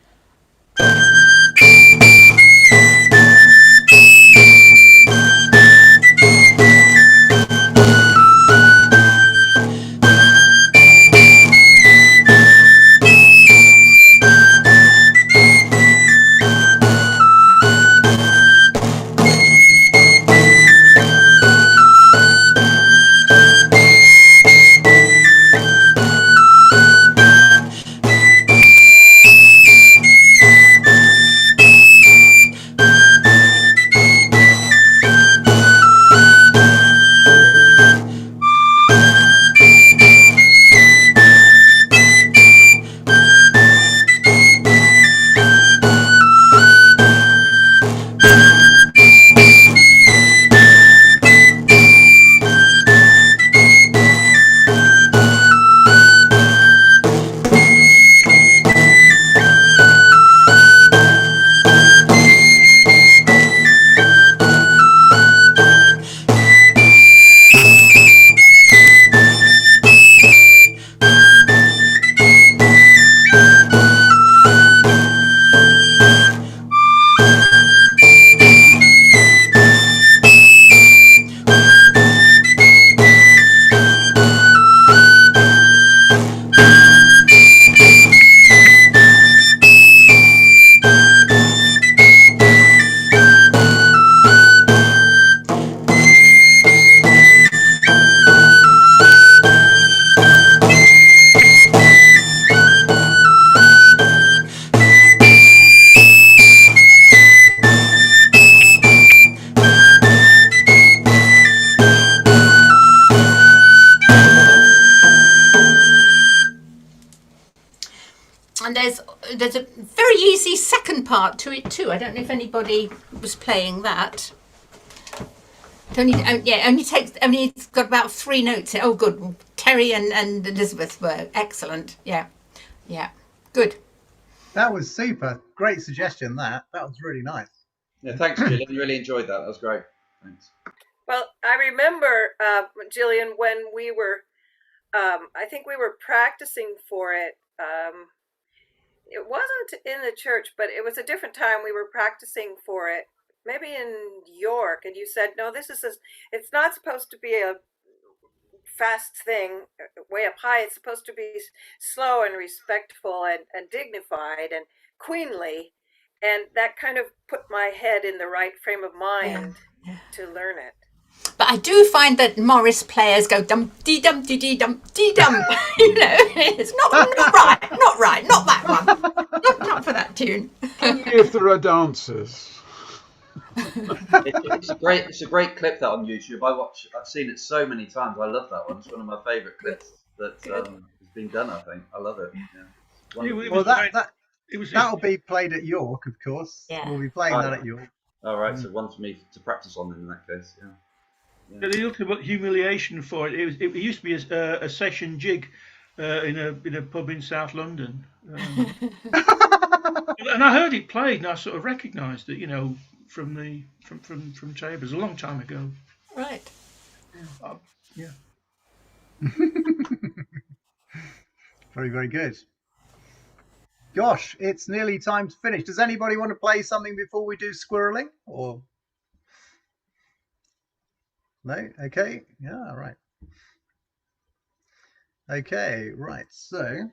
easy second part to it too. I don't know if anybody was playing that. It's got about 3 notes. Oh, good. Terry and Elizabeth were excellent. Yeah, good. That was super. Great suggestion. That was really nice. Yeah, thanks, Gillian. Really enjoyed that. That was great. Thanks. Well, I remember, Gillian, when we were, I think we were practicing for it. It wasn't in the church, but it was a different time. We were practicing for it, maybe in York, and you said, no, it's not supposed to be a fast thing way up high. It's supposed to be slow and respectful and dignified and queenly. And that kind of put my head in the right frame of mind to learn it. But I do find that Morris players go dum dee dum dee dee dum dee dum. You know, it's not right, not that one, not for that tune. Only if there are dancers. It's a great clip that on YouTube. I've seen it so many times. I love that one. It's one of my favourite clips that has been done. I think I love it. Yeah. That'll be played at York, of course. Yeah. We'll be playing that at York. All right, so one for me to practice on in that case. Yeah. The ultimate humiliation for it. It used to be a session jig in a pub in South London, and I heard it played, and I sort of recognised it, from Taborers a long time ago. Right. Yeah. Very, very good. Gosh, it's nearly time to finish. Does anybody want to play something before we do squirreling? Or no? Okay. Yeah. Right. Okay. Right. So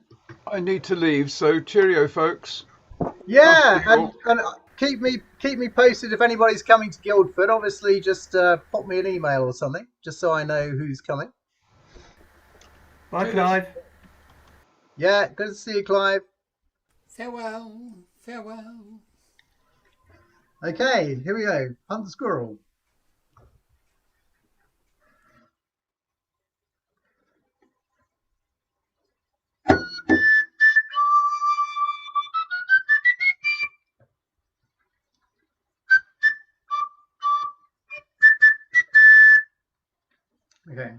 I need to leave. So cheerio, folks. Yeah, and keep me posted if anybody's coming to Guildford. Obviously, just pop me an email or something, just so I know who's coming. Bye, Clive. Yeah, good to see you, Clive. Farewell. Farewell. Okay, here we go. Hunt the squirrel. Okay.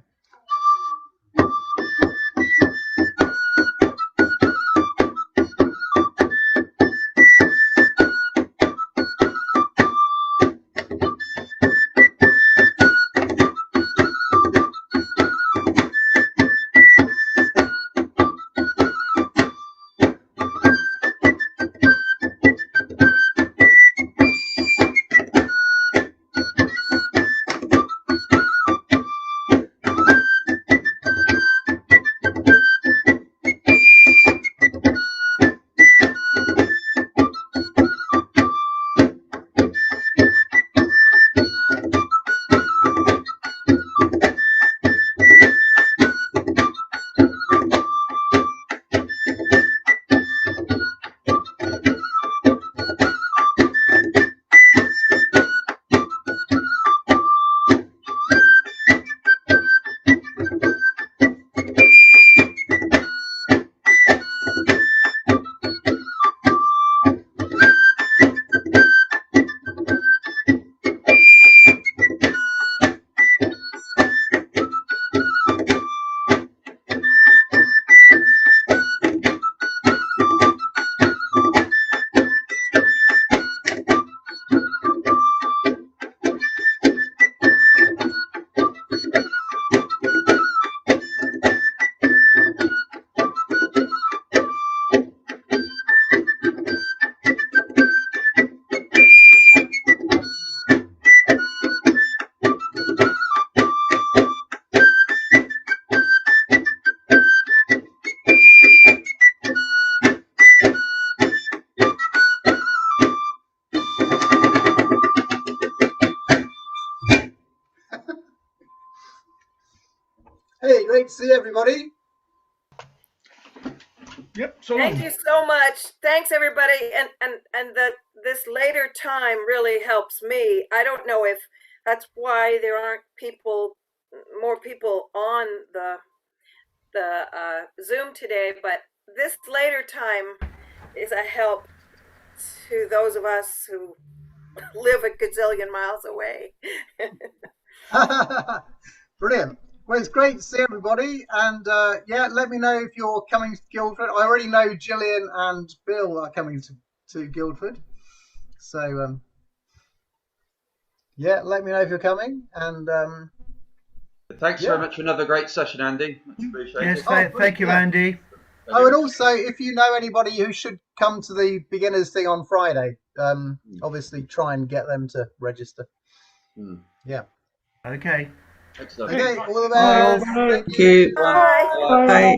Hey, great to see everybody. Yep. So thank you so much. Thanks, everybody. And this later time really helps me. I don't know if that's why there aren't more people on the Zoom today, but this later time is a help to those of us who live a gazillion miles away. Brilliant. Well, it's great to see everybody, and yeah, let me know if you're coming to Guildford. I already know Gillian and Bill are coming to Guildford, so yeah, let me know if you're coming. And thanks very much for another great session, Andy. Much appreciated. Yes, thank you, Andy. Oh, and also, if you know anybody who should come to the beginners thing on Friday, obviously try and get them to register. Yeah. Okay. Excellent. Okay, all the best. Thank you. Bye. Bye.